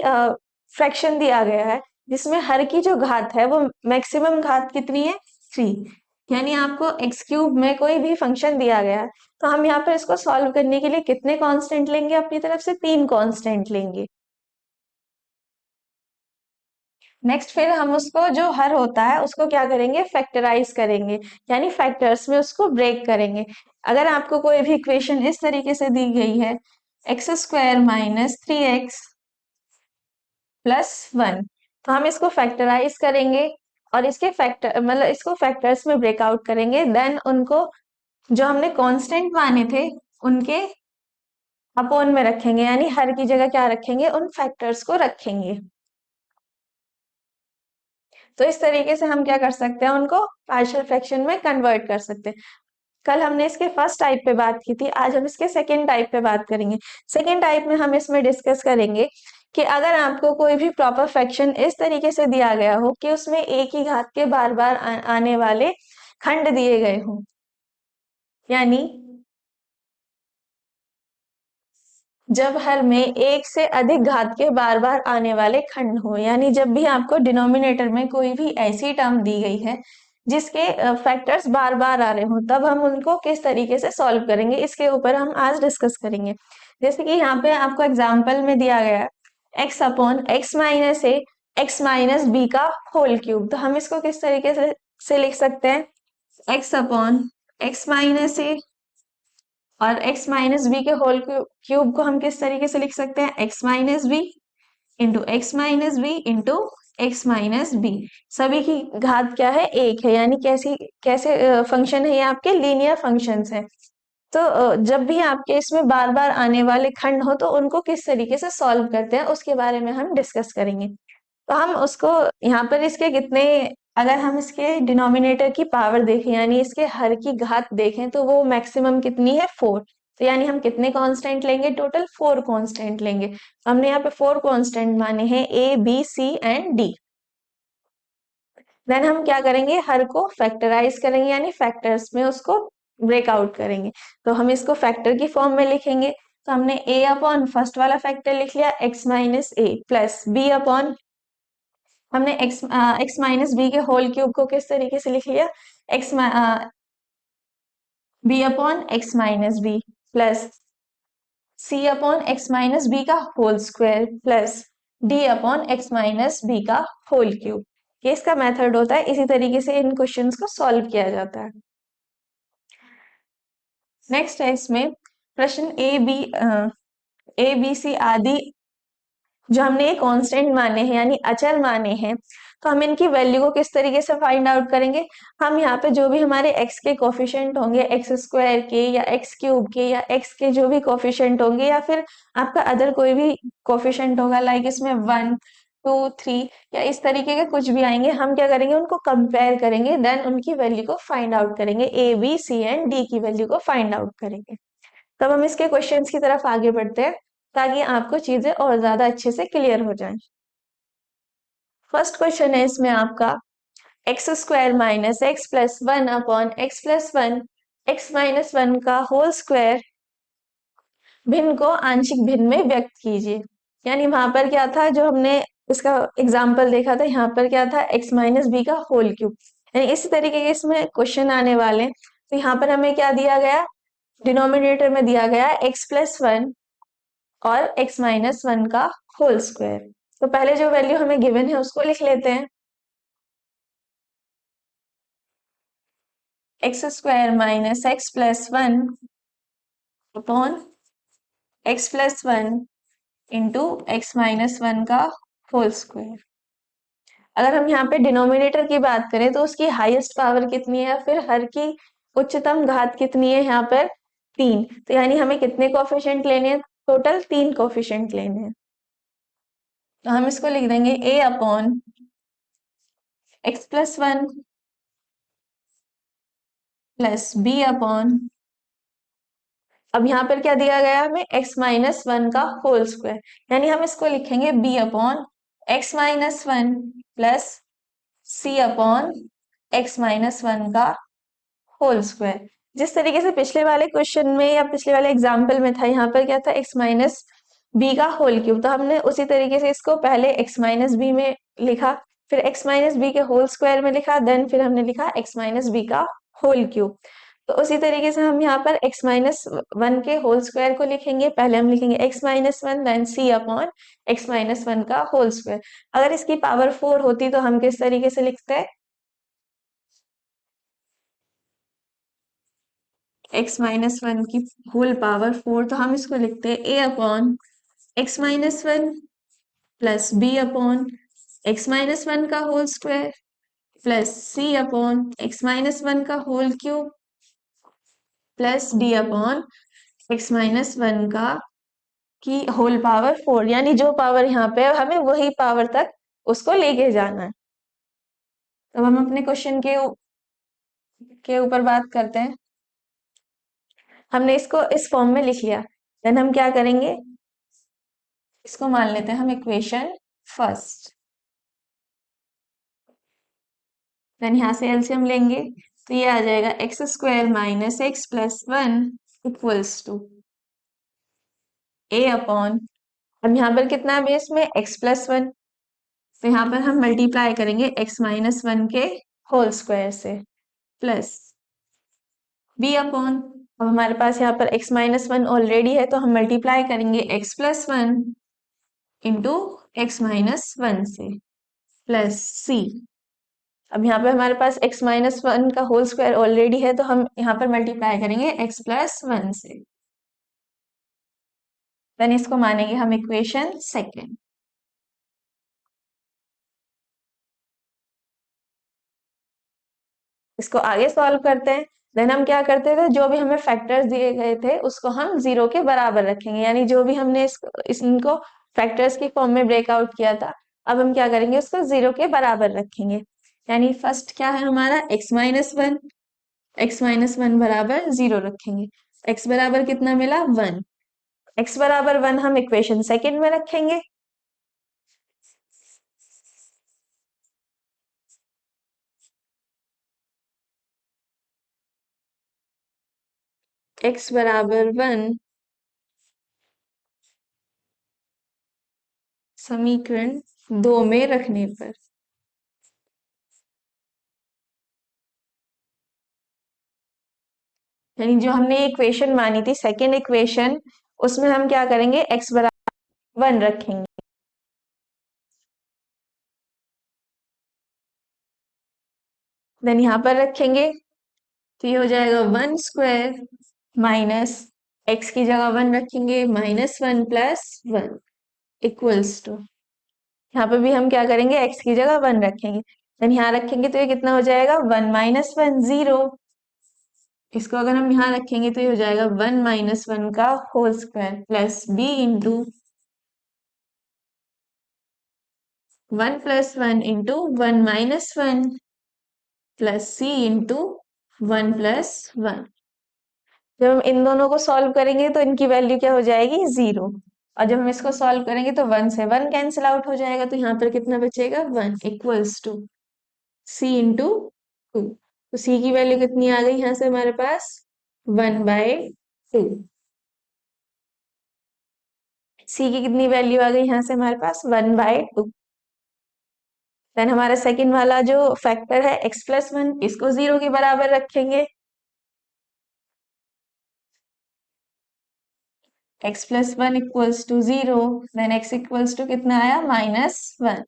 फ्रैक्शन दिया गया है जिसमें हर की जो घात है वो मैक्सिमम घात कितनी है? 3। यानी आपको एक्स क्यूब में कोई भी फंक्शन दिया गया है, तो हम यहाँ पर इसको सॉल्व करने के लिए कितने कांस्टेंट लेंगे? अपनी तरफ से 3 कांस्टेंट लेंगे। नेक्स्ट फिर हम उसको जो हर होता है उसको क्या करेंगे? फैक्टराइज करेंगे, यानी फैक्टर्स में उसको ब्रेक करेंगे। अगर आपको कोई भी इक्वेशन इस तरीके से दी गई है x square minus 3x plus 1, तो हम इसको फैक्टराइज करेंगे और इसके फैक्टर मतलब इसको फैक्टर्स में ब्रेकआउट करेंगे। देन उनको जो हमने कांस्टेंट माने थे उनके अपॉन में रखेंगे, यानी हर की जगह क्या रखेंगे? उन फैक्टर्स को रखेंगे। तो इस तरीके से हम क्या कर सकते हैं? उनको पार्शियल फ्रैक्शन में कन्वर्ट कर सकते हैं। कल हमने इसके फर्स्ट टाइप पे बात की थी, आज हम इसके सेकेंड टाइप पे बात करेंगे। सेकेंड टाइप में हम इसमें डिस्कस करेंगे कि अगर आपको कोई भी प्रॉपर फ्रैक्शन इस तरीके से दिया गया हो कि उसमें एक ही घात के बार बार आने वाले खंड दिए गए हों, यानी जब हर में एक से अधिक घात के बार बार आने वाले खंड हो, यानी जब भी आपको डिनोमिनेटर में कोई भी ऐसी टर्म दी गई है जिसके फैक्टर्स बार बार आ रहे हो, तब हम उनको किस तरीके से सॉल्व करेंगे, इसके ऊपर हम आज डिस्कस करेंगे। जैसे कि यहाँ पे आपको एग्जाम्पल में दिया गया है x upon x minus a x minus b का होल क्यूब। तो हम इसको किस तरीके से लिख सकते हैं? X upon x minus a और x माइनस बी के होल क्यूब को हम किस तरीके से लिख सकते हैं? x minus b into x minus b into x minus b. सभी की घात क्या है? एक है, यानी कैसे फंक्शन है ये? आपके लीनियर फंक्शंस हैं। तो जब भी आपके इसमें बार बार आने वाले खंड हो तो उनको किस तरीके से सॉल्व करते हैं उसके बारे में हम डिस्कस करेंगे। तो हम उसको यहाँ पर इसके कितने अगर हम इसके डिनोमिनेटर की पावर देखें यानी इसके हर की घात देखें तो वो मैक्सिमम कितनी है 4। तो यानी हम कितने कांस्टेंट लेंगे, टोटल 4 कांस्टेंट लेंगे। हमने यहाँ पे 4 कांस्टेंट माने हैं A B C and D. Then हम क्या करेंगे, हर को फैक्टराइज करेंगे यानी फैक्टर्स में उसको ब्रेकआउट करेंगे। तो हम इसको फैक्टर की फॉर्म में लिखेंगे। तो हमने a अपॉन फर्स्ट वाला फैक्टर लिख लिया x minus a plus b upon, हमने x माइनस बी के होल क्यूब को किस तरीके से लिख लिया, x b upon x minus b plus c upon x minus b का whole square plus d upon x minus b का होल क्यूब। ये इसका मेथड होता है, इसी तरीके से इन क्वेश्चंस को सॉल्व किया जाता है। नेक्स्ट है इसमें प्रश्न ए बी सी आदि जो हमने कांस्टेंट माने हैं यानी अचर माने हैं, तो हम इनकी वैल्यू को किस तरीके से फाइंड आउट करेंगे। हम यहाँ पे जो भी हमारे x के कोफिशिएंट होंगे, एक्स स्क्वायर के या एक्स क्यूब के या x के जो भी कोफिशिएंट होंगे या फिर आपका अदर कोई भी कोफिशिएंट होगा, लाइक इसमें 1 2 3 या इस तरीके के कुछ भी आएंगे, हम क्या करेंगे उनको कंपेयर करेंगे, देन उनकी वैल्यू को फाइंड आउट करेंगे, A B C and D की वैल्यू को फाइंड आउट करेंगे। तब हम इसके क्वेश्चंस की तरफ आगे बढ़ते हैं ताकि आपको चीजें और ज्यादा अच्छे से क्लियर हो जाएं। फर्स्ट क्वेश्चन है इसमें आपका x square minus x plus one upon x plus one x minus one का होल स्क्वायर भिन्न को आंशिक भिन्न में व्यक्त कीजिए। यानी वहां पर क्या था, जो हमने इसका एग्जाम्पल देखा था, यहाँ पर क्या था एक्स माइनस बी का होल क्यूब, यानी इसी तरीके के इसमें क्वेश्चन आने वाले। तो यहाँ पर हमें क्या दिया गया, डिनोमिनेटर में दिया गया एक्स प्लस वन और x माइनस वन का होल स्क्वायर। तो पहले जो वैल्यू हमें गिवन है उसको लिख लेते हैं, x square minus x plus one upon x plus one into x minus one का होल स्क्वायर। अगर हम यहाँ पे डिनोमिनेटर की बात करें तो उसकी हाईएस्ट पावर कितनी है, फिर हर की उच्चतम घात कितनी है, यहाँ पर 3। तो यानी हमें कितने कोफिशिएंट लेने हैं, टोटल 3 कोफिशिएंट लेने हैं। तो हम इसको लिख देंगे a upon x plus one plus b upon, अब यहाँ पर क्या दिया गया हमें x माइनस वन का होल स्क्वायर, यानी हम इसको लिखेंगे b upon x minus one plus c upon x minus one का होल स्क्वायर। जिस तरीके से पिछले वाले क्वेश्चन में या पिछले वाले एग्जाम्पल में था, यहाँ पर क्या था x माइनस बी का होल क्यूब, तो हमने उसी तरीके से इसको पहले x माइनस बी में लिखा, फिर x माइनस बी के होल स्क्वायर में लिखा, देन फिर हमने लिखा x माइनस बी का होल क्यूब। तो उसी तरीके से हम यहाँ पर x माइनस वन के होल स्क्वायर को लिखेंगे, पहले हम लिखेंगे x minus one then c upon x minus one का होल स्क्वायर। अगर इसकी पावर 4 होती तो हम किस तरीके से लिखते हैं, x माइनस वन की होल पावर 4, तो हम इसको लिखते हैं a upon x minus one plus b upon x minus one का whole square plus c upon x minus one का whole cube plus d upon x minus one का की होल पावर 4, यानी जो पावर यहाँ पे है हमें वही पावर तक उसको लेके जाना है। तो हम अपने क्वेश्चन के ऊपर बात करते हैं। हमने इसको इस फॉर्म में लिख लिया, देन हम क्या करेंगे, इसको मान लेते हैं हम इक्वेशन फर्स्ट, देन यहाँ से एलसीएम लेंगे तो ये आ जाएगा x square minus x plus one equals to a upon, अब यहाँ पर कितना है बेस में एक्स प्लस वन, तो यहाँ पर हम मल्टीप्लाई करेंगे एक्स माइनस वन के होल स्क्वायर से प्लस बी अपॉन, अब हमारे पास यहाँ पर x माइनस वन ऑलरेडी है तो हम मल्टीप्लाई करेंगे x plus one into x minus one से प्लस सी, अब यहाँ पे हमारे पास x माइनस वन का होल स्क्वायर ऑलरेडी है तो हम यहाँ पर मल्टीप्लाई करेंगे x प्लस वन से, देन इसको मानेंगे हम इक्वेशन सेकेंड। इसको आगे सॉल्व करते हैं, देन हम क्या करते थे, जो भी हमें फैक्टर्स दिए गए थे उसको हम 0 के बराबर रखेंगे, यानी जो भी हमने इनको फैक्टर्स की फॉर्म में ब्रेकआउट किया था, अब हम क्या करेंगे उसको 0 के बराबर रखेंगे। यानी फर्स्ट क्या है हमारा x-1, x-1 बराबर 0 रखेंगे। x बराबर कितना मिला 1, x बराबर 1 हम इक्वेशन सेकंड में रखेंगे। x बराबर 1 समीकरण 2 में रखने पर, यानी जो हमने इक्वेशन मानी थी सेकंड इक्वेशन, उसमें हम क्या करेंगे x बराबर 1 रखेंगे। देन यहाँ पर रखेंगे तो ये हो जाएगा 1 स्क्वायर माइनस x की जगह 1 रखेंगे -1 + 1 इक्वल्स टू, यहाँ पे भी हम क्या करेंगे x की जगह 1 रखेंगे। देन यहाँ रखेंगे तो ये कितना हो जाएगा 1 - 1 0, इसको अगर हम यहाँ रखेंगे तो ये हो जाएगा 1 - 1 का whole square plus b into 1 + 1 into 1 - 1 plus c into 1 + 1। जब हम इन दोनों को सॉल्व करेंगे तो इनकी वैल्यू क्या हो जाएगी 0, और जब हम इसको सॉल्व करेंगे तो 1 से 1 कैंसिल आउट हो जाएगा, तो यहाँ पर कितना बचेगा 1 इक्वल्स टू c इंटू 2। तो c की वैल्यू कितनी आ गई यहाँ से हमारे पास 1/2। c की कितनी वैल्यू आ गई यहाँ से हमारे पास 1/2। देन हमारा सेकंड वाला जो फैक्टर है x+1, इसको 0 के बराबर रखेंगे। x+1 equals to 0, then x equals to कितना आया -1।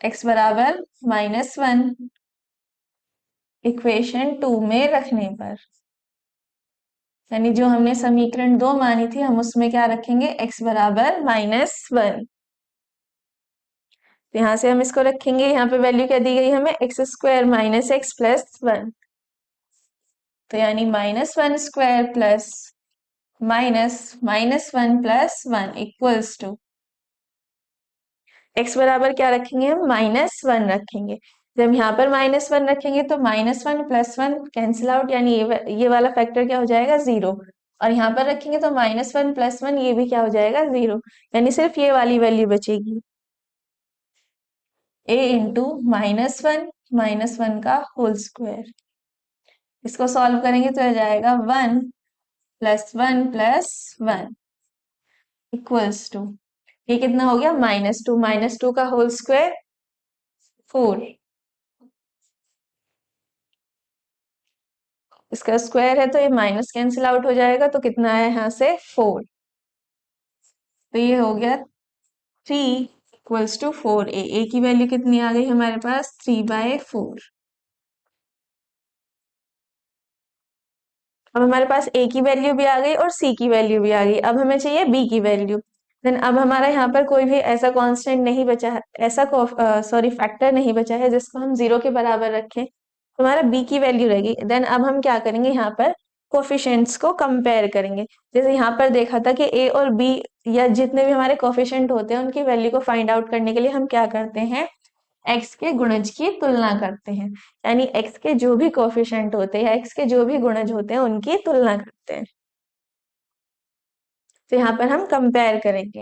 x बराबर -1 इक्वेशन 2 में रखने पर, यानी जो हमने समीकरण 2 मानी थी हम उसमें क्या रखेंगे x बराबर -1। तो यहाँ से हम इसको रखेंगे, यहाँ पे वैल्यू क्या दी गई हमें x² - x + 1, तो यानी -1² प्लस -1 + 1 इक्वल्स टू x बराबर क्या रखेंगे हम -1 रखेंगे। जब यहाँ पर -1 रखेंगे तो -1 + 1 कैंसिल आउट, यानी ये वाला फैक्टर क्या हो जाएगा 0, और यहाँ पर रखेंगे तो -1 + 1 ये भी क्या हो जाएगा 0, यानी सिर्फ ये वाली वैल्यू बचेगी a इंटू -1 का होल स्क्वायर। इसको सॉल्व करेंगे तो आ जाएगा 1 + 1 + 1 इक्वल्स टू, ये कितना हो गया -2 का होल स्क्वायर 4, इसका स्क्वायर है तो ये माइनस कैंसिल आउट हो जाएगा, तो कितना है यहाँ से 4, तो ये हो गया 3 इक्वल्स टू 4a। a की वैल्यू कितनी आ गई हमारे पास 3/4। अब हमारे पास a की वैल्यू भी आ गई और c की वैल्यू भी आ गई, अब हमें चाहिए b की वैल्यू। देन अब हमारा यहाँ पर कोई भी ऐसा कांस्टेंट नहीं बचा है, ऐसा सॉरी फैक्टर नहीं बचा है जिसको हम 0 के बराबर रखें, तो हमारा b की वैल्यू रहेगी। देन अब हम क्या करेंगे यहाँ पर कोफिशिएंट्स को कंपेयर करेंगे। जैसे यहाँ पर देखा था कि a और b या जितने भी हमारे कोफिशिएंट होते हैं उनकी वैल्यू को फाइंड आउट करने के लिए हम क्या करते हैं x के गुणज की तुलना करते हैं, यानी x के जो भी कोफिशिएंट होते हैं या x के जो भी गुणज होते हैं उनकी तुलना करते हैं। तो यहाँ पर हम कंपेयर करेंगे।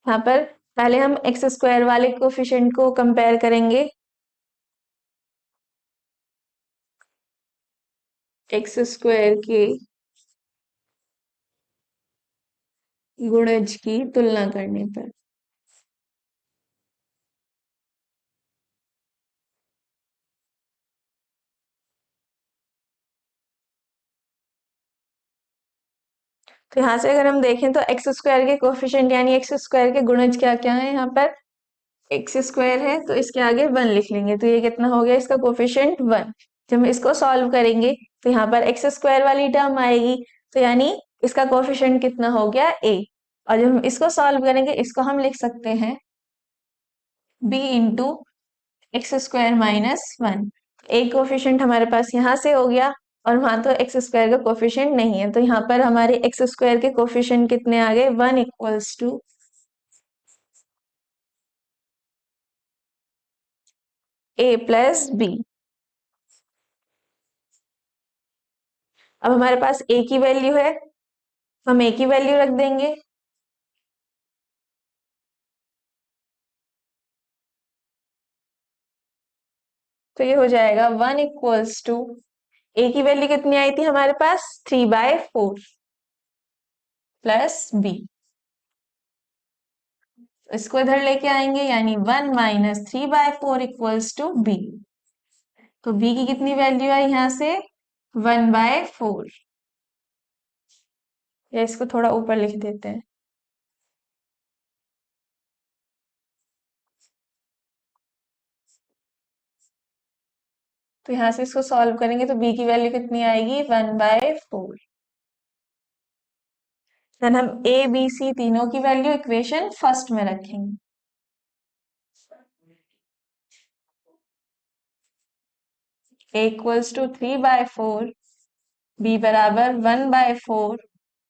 यहाँ पर पहले हम x² वाले कोफिशिएंट को कंपेयर करेंगे, x² के गुणज की तुलना करने पर। तो यहाँ से अगर हम देखें तो x² के कोफिशिएंट यानी x² के गुणज क्या क्या है, यहाँ पर x² है तो इसके आगे 1 लिख लेंगे, तो ये कितना हो गया इसका कोफिशिएंट 1। जब हम इसको सॉल्व करेंगे तो यहाँ पर x² वाली टर्म आएगी, तो यानी इसका कोफिशिएंट कितना हो गया a, और जब हम इसको सॉल्व करेंगे इसको हम लिख सकते हैं b इंटू x² - 1। एक कोफिशिएंट हमारे पास यहाँ से हो गया, और वहां तो एक्स स्क्वायर का कोफिशिएंट नहीं है, तो यहाँ पर हमारे एक्स स्क्वायर के कोफिशिएंट कितने आ गए, 1 equals to a plus b. अब हमारे पास ए की वैल्यू है, हम ए की वैल्यू रख देंगे। तो ये हो जाएगा 1 इक्वल्स टू, ए की वैल्यू कितनी आई थी हमारे पास, 3/4 प्लस बी। इसको इधर लेके आएंगे, यानी 1 माइनस 3/4 इक्वल्स टू बी। तो बी की कितनी वैल्यू आई यहाँ से, 1/4। या इसको थोड़ा ऊपर लिख देते हैं। तो यहाँ से इसको सॉल्व करेंगे तो बी की वैल्यू कितनी आएगी, 1/4। देन हम ए बी सी तीनों की वैल्यू इक्वेशन फर्स्ट में रखेंगे। ए इक्वल्स टू 3/4, बी बराबर 1/4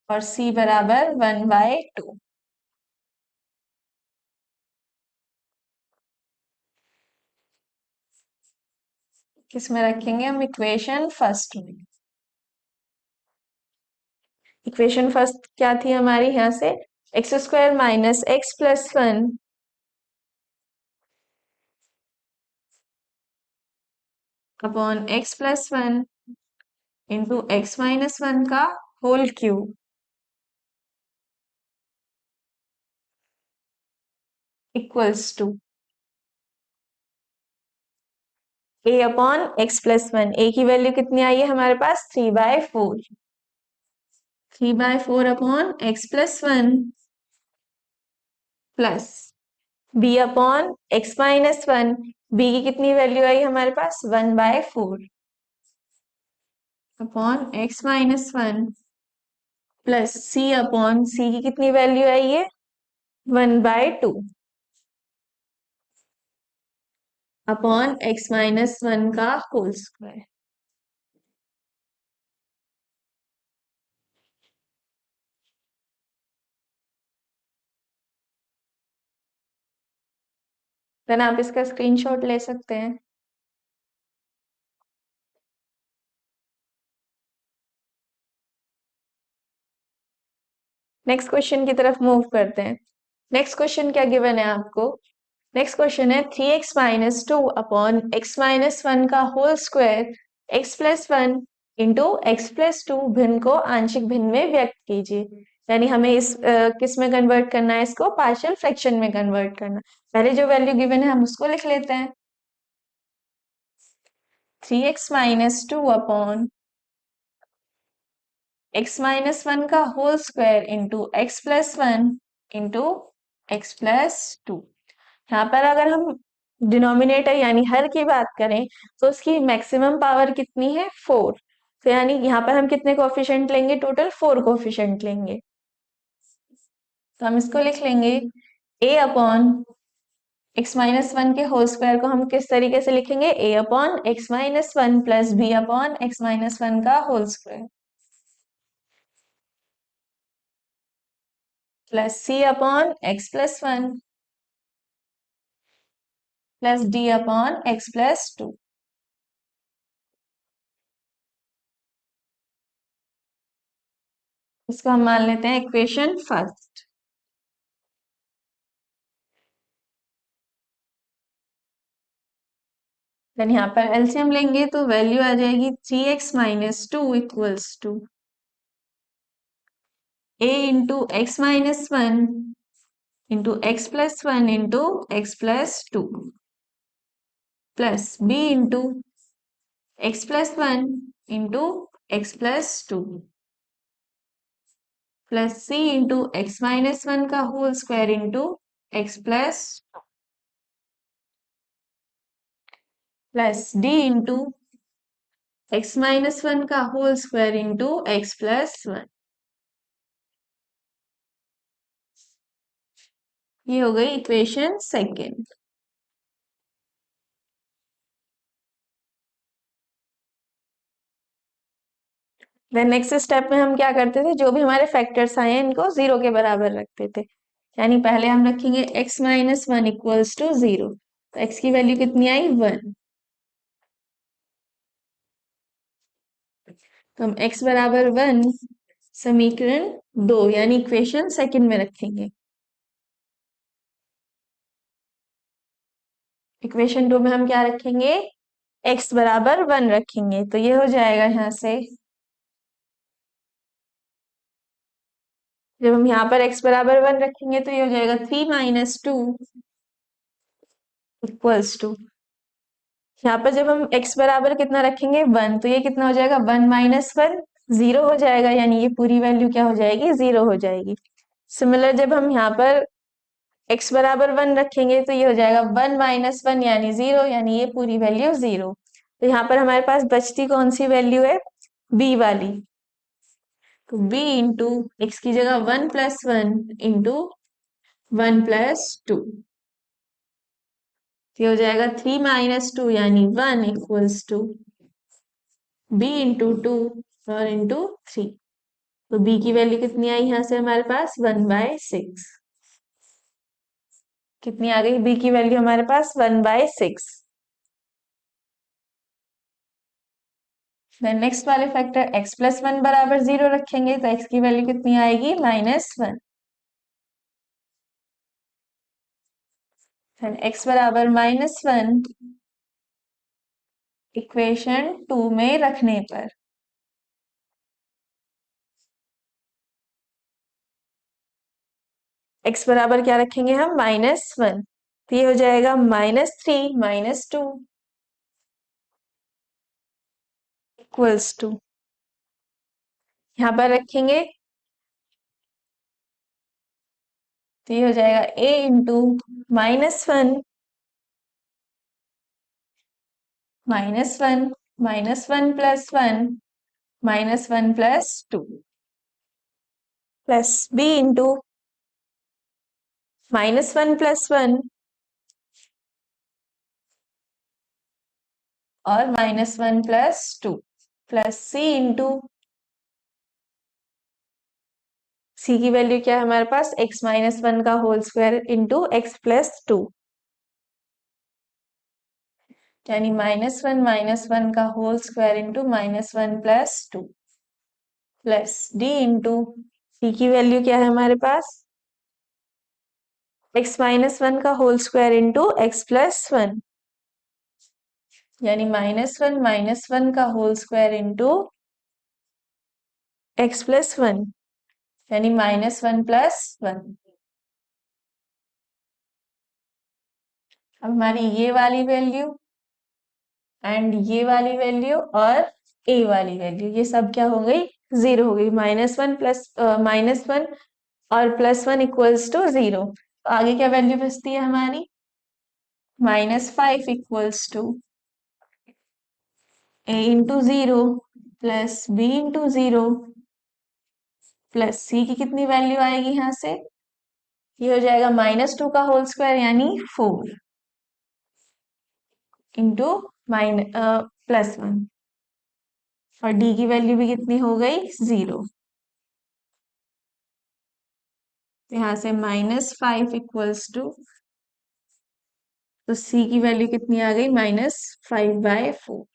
और सी बराबर 1/2। किस में रखेंगे हम, इक्वेशन फर्स्ट में। इक्वेशन फर्स्ट क्या थी हमारी, यहाँ से x square minus x plus 1 upon x plus 1 into x minus 1 का whole cube equals to a upon x plus 1। A की वैल्यू कितनी आई है हमारे पास, 3/4। 3/4 upon x plus 1 plus b upon x minus 1। B की कितनी वैल्यू आई हमारे पास, 1/4 upon x minus 1 plus c upon सी की कितनी वैल्यू आई है, 1/2 अपॉन एक्स माइनस 1 का होल स्क्वायर। देन आप इसका स्क्रीनशॉट ले सकते हैं। नेक्स्ट क्वेश्चन की तरफ मूव करते हैं। नेक्स्ट क्वेश्चन क्या गिवन है आपको, नेक्स्ट क्वेश्चन है 3x minus 2 upon x minus 1 का whole square x plus 1 into x plus 2 भिन्न को आंशिक भिन्न में व्यक्त कीजिए। यानी हमें इस किस में कन्वर्ट करना है, इसको पार्शियल फ्रैक्शन में कन्वर्ट करना। पहले जो वैल्यू गिवन है हम उसको लिख लेते हैं। 3x minus 2 upon x minus 1 का whole square into x plus 1 into x plus 2। यहाँ पर अगर हम डिनोमिनेटर यानी हर की बात करें तो उसकी मैक्सिमम पावर कितनी है, 4। तो यानी यहाँ पर हम कितने कोफिशिएंट लेंगे, टोटल 4 कोफिशिएंट लेंगे। तो हम इसको लिख लेंगे a अपॉन एक्स माइनस 1 के होल स्क्वायर को हम किस तरीके से लिखेंगे, a upon x minus 1 plus b upon x minus 1 का whole square plus c upon x plus 1 plus d upon x plus 2। इसको हम मान लेते हैं इक्वेशन फर्स्ट। देन यहाँ पर एलसीएम लेंगे तो वैल्यू आ जाएगी 3x minus 2 equals to a into x minus 1 into x plus 1 into x plus 2 plus b into x plus 1 into x plus 2 plus c into x minus 1 का whole square into x plus plus d into x minus 1 का whole square into x plus 1। ये हो गई equation second. Then next step में हम क्या करते थे, जो भी हमारे फैक्टर्स आए हैं इनको जीरो के बराबर रखते थे। यानी पहले हम रखेंगे x minus one equals to zero, तो x की वैल्यू कितनी आई 1। तो हम x बराबर 1 समीकरण 2 यानी इक्वेशन सेकंड में रखेंगे। इक्वेशन 2 में हम क्या रखेंगे, x बराबर 1 रखेंगे, तो ये हो जाएगा यहाँ से, जब हम यहाँ पर x बराबर 1 रखेंगे तो ये हो जाएगा 3 माइनस टू इक्वल्स टू, यहाँ पर जब हम x बराबर कितना रखेंगे 1, तो ये कितना हो जाएगा 1 माइनस 1 जीरो हो जाएगा, यानी ये पूरी वैल्यू क्या हो जाएगी, जीरो हो जाएगी। सिमिलर जब हम यहाँ पर x बराबर 1 रखेंगे तो ये हो जाएगा 1 माइनस 1 यानी जीरो, यानी ये पूरी वैल्यू जीरो। तो यहाँ पर हमारे पास बचती कौन सी वैल्यू है, b वाली। तो b इंटू एक्स की जगह 1 प्लस 1 इंटू 1 प्लस 2, ये हो जाएगा 3 माइनस 2 यानी 1 इक्वल्स टू b इंटू 2 और इंटू 3। तो b की वैल्यू कितनी आई यहाँ से हमारे पास 1/6। कितनी आ गई b की वैल्यू हमारे पास 1/6। देन नेक्स्ट वाले फैक्टर x प्लस 1 बराबर 0 रखेंगे, तो x की वैल्यू कितनी आएगी -1। देन x बराबर -1 इक्वेशन 2 में रखने पर x बराबर क्या रखेंगे हम -1, तो ये हो जाएगा -3 -2 इक्वल्स टू, यहाँ पर रखेंगे तो ये हो जाएगा a into -1 -1 -1 plus 1 -1 plus 2 plus b into -1 plus 1 और -1 plus 2 plus c into c की वैल्यू क्या है हमारे पास x माइनस 1 का whole square into x plus 2, यानी -1 का whole square into -1 plus 2 plus d into c की वैल्यू क्या है हमारे पास x माइनस 1 का whole square into x plus 1, यानी -1 का whole square into x plus 1, यानी -1 प्लस 1। अब हमारी ये वाली वैल्यू एंड ये वाली वैल्यू और a वाली वैल्यू ये सब क्या हो गई, जीरो हो गई। -1 प्लस -1 और +1 इक्वल्स टू जीरो। तो आगे क्या वैल्यू बचती है हमारी, -5 equals to a into zero plus b into zero plus c की कितनी वैल्यू आएगी यहाँ से, ये हो जाएगा -2 का होल स्क्वायर यानी 4 इंटू +1 और d की वैल्यू भी कितनी हो गई, जीरो। यहाँ से -5 इक्वल्स टू, तो c की वैल्यू कितनी आ गई -5/4।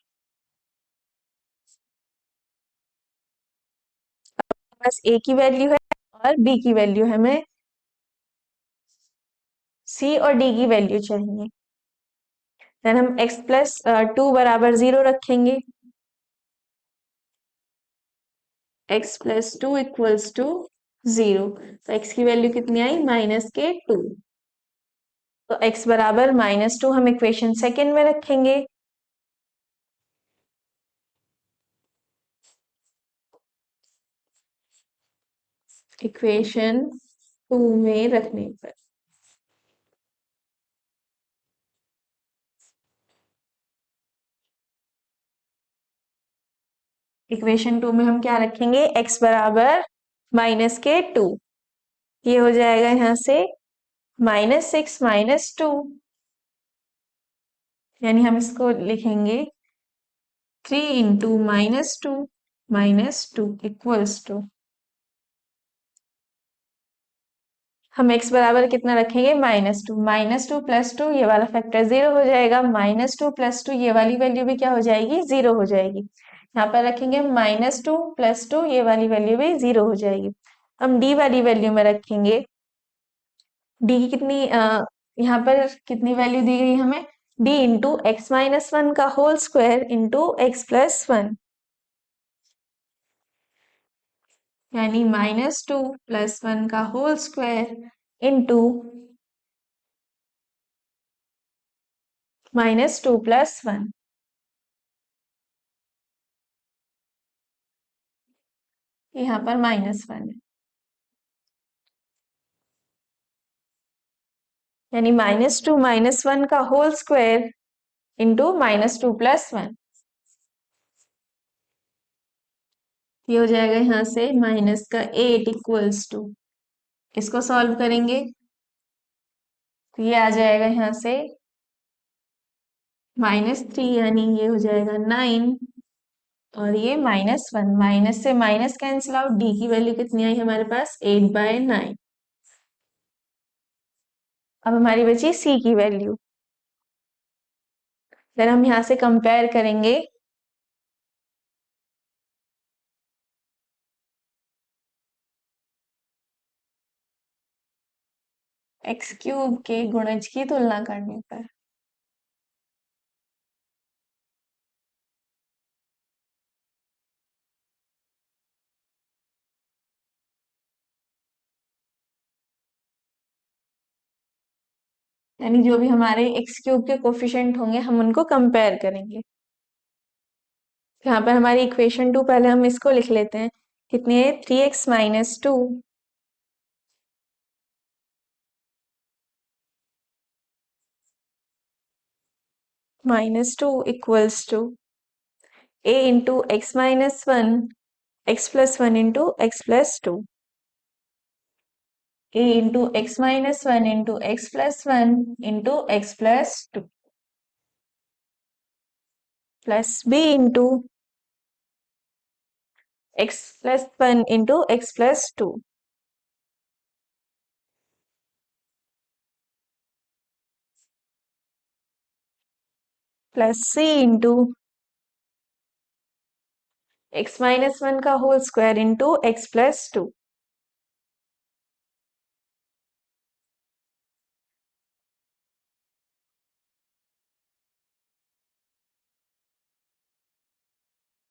बस a की वैल्यू है और b की वैल्यू है, हमें c और d की वैल्यू चाहिए। देन हम x प्लस 2 बराबर 0 रखेंगे, x प्लस 2 इक्वल्स टू 0, तो x की वैल्यू कितनी आई -2। तो x बराबर -2 हम इक्वेशन सेकेंड में रखेंगे। इक्वेशन 2 में रखने पर इक्वेशन 2 में हम क्या रखेंगे, x बराबर -2, ये हो जाएगा यहाँ से -6 -2, यानी हम इसको लिखेंगे 3 इंटू -2 -2 इक्वल्स टू, हम x बराबर कितना रखेंगे, -2, -2 प्लस 2 ये वाला फैक्टर 0 हो जाएगा, -2 प्लस 2 ये वाली वैल्यू भी क्या हो जाएगी, 0 हो जाएगी। यहाँ पर रखेंगे -2 प्लस 2 ये वाली वैल्यू भी 0 हो जाएगी। हम d वाली वैल्यू में रखेंगे, d की कितनी यहाँ पर कितनी वैल्यू दी गई हमें, d into x minus one का whole square into x plus one, यानी -2 प्लस 1 का होल स्क्वायर इंटू -2 प्लस 1, यहाँ पर -1 है, यानी -2 -1 का होल स्क्वायर इंटू -2 प्लस 1, ये हो जाएगा यहाँ से -8 इक्वल्स टू, इसको सॉल्व करेंगे तो ये आ जाएगा यहाँ से -3, यानी ये हो जाएगा 9, और ये -1, माइनस से माइनस कैंसिल आउट, डी की वैल्यू कितनी आई हमारे पास, 8/9। अब हमारी बची सी की वैल्यू, देन हम यहाँ से कंपेयर करेंगे, एक्स क्यूब के गुणज की तुलना करने पर, यानी जो भी हमारे एक्स क्यूब के कोफिशिएंट होंगे हम उनको कंपेयर करेंगे। यहाँ पर हमारी इक्वेशन 2, पहले हम इसको लिख लेते हैं, कितनी है, 3x minus 2 equals to a into x minus 1 x plus 1 into x plus 2, a into x minus 1 into x plus 1 into x plus 2 plus b into x plus 1 into x plus 2 plus c into x minus 1 का whole square into x plus 2,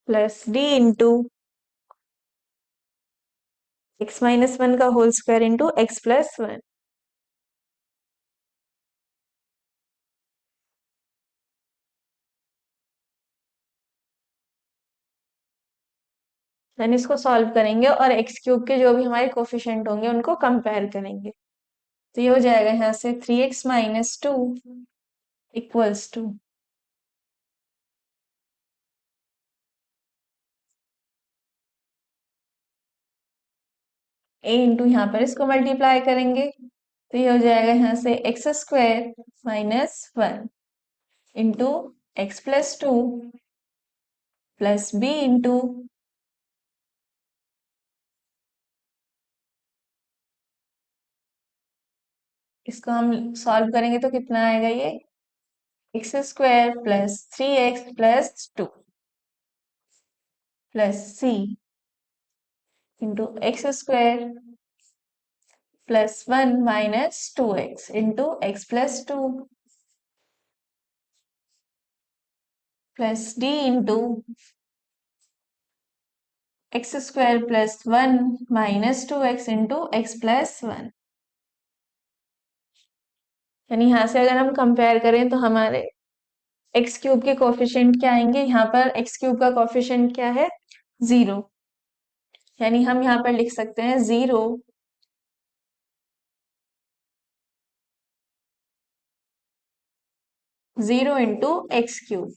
plus d into x minus 1 का whole square into x plus 1। Then इसको solve करेंगे और x cube के जो भी हमारे coefficient होंगे उनको कंपेयर करेंगे, तो ये हो जाएगा यहाँ से 3x minus 2 equals to, a into यहाँ पर इसको मल्टीप्लाई करेंगे तो ये हो जाएगा यहाँ से x square minus 1 into x plus 2 plus b into इसको हम सॉल्व करेंगे तो कितना आएगा, ये x square plus 3x plus 2 plus c into x square plus 1 minus 2x into x plus 2 plus d into x square plus 1 minus 2x into x plus 1, यानी यहाँ से अगर हम कंपेयर करें तो हमारे एक्स क्यूब के कोफिशिएंट क्या आएंगे, यहाँ पर एक्स क्यूब का कोफिशिएंट क्या है, 0, यानी हम यहाँ पर लिख सकते हैं 0 इंटू एक्स क्यूब,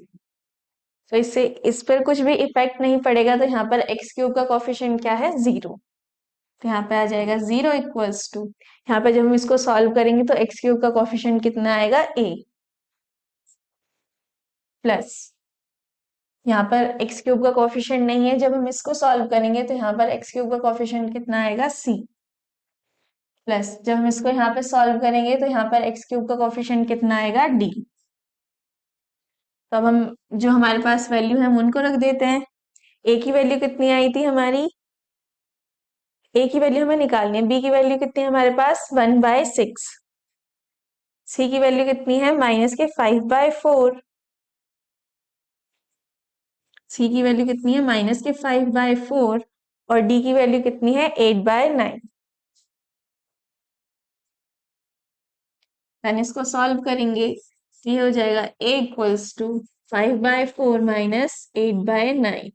तो इससे इस पर कुछ भी इफेक्ट नहीं पड़ेगा, तो यहाँ पर एक्स क्यूब का कोफिशिएंट क्या है, 0, तो यहाँ पे आ जाएगा 0 इक्वल्स टू, यहाँ पे जब हम इसको सॉल्व करेंगे तो एक्स क्यूब का कोफिशिएंट कितना आएगा, a प्लस यहाँ पर एक्स क्यूब का कोफिशिएंट नहीं है, जब हम इसको सॉल्व करेंगे तो यहाँ पर एक्स क्यूब का कोफिशिएंट कितना आएगा, सी। प्लस जब हम इसको यहाँ पे सॉल्व करेंगे तो यहाँ पर एक्स क्यूब का कोफिशिएंट कितना आएगा, डी। तो अब हम जो हमारे पास वैल्यू है हम उनको रख देते हैं। ए की वैल्यू कितनी आई थी हमारी, ए की वैल्यू हमें निकालनी है। बी की वैल्यू कितनी है हमारे पास, 1/6। सी की वैल्यू कितनी है, -5/4। सी की वैल्यू कितनी है, -5/4। और डी की वैल्यू कितनी है, 8/9। देन इसको सॉल्व करेंगे, ये हो जाएगा a इक्वल्स टू 5/4 - 8/9।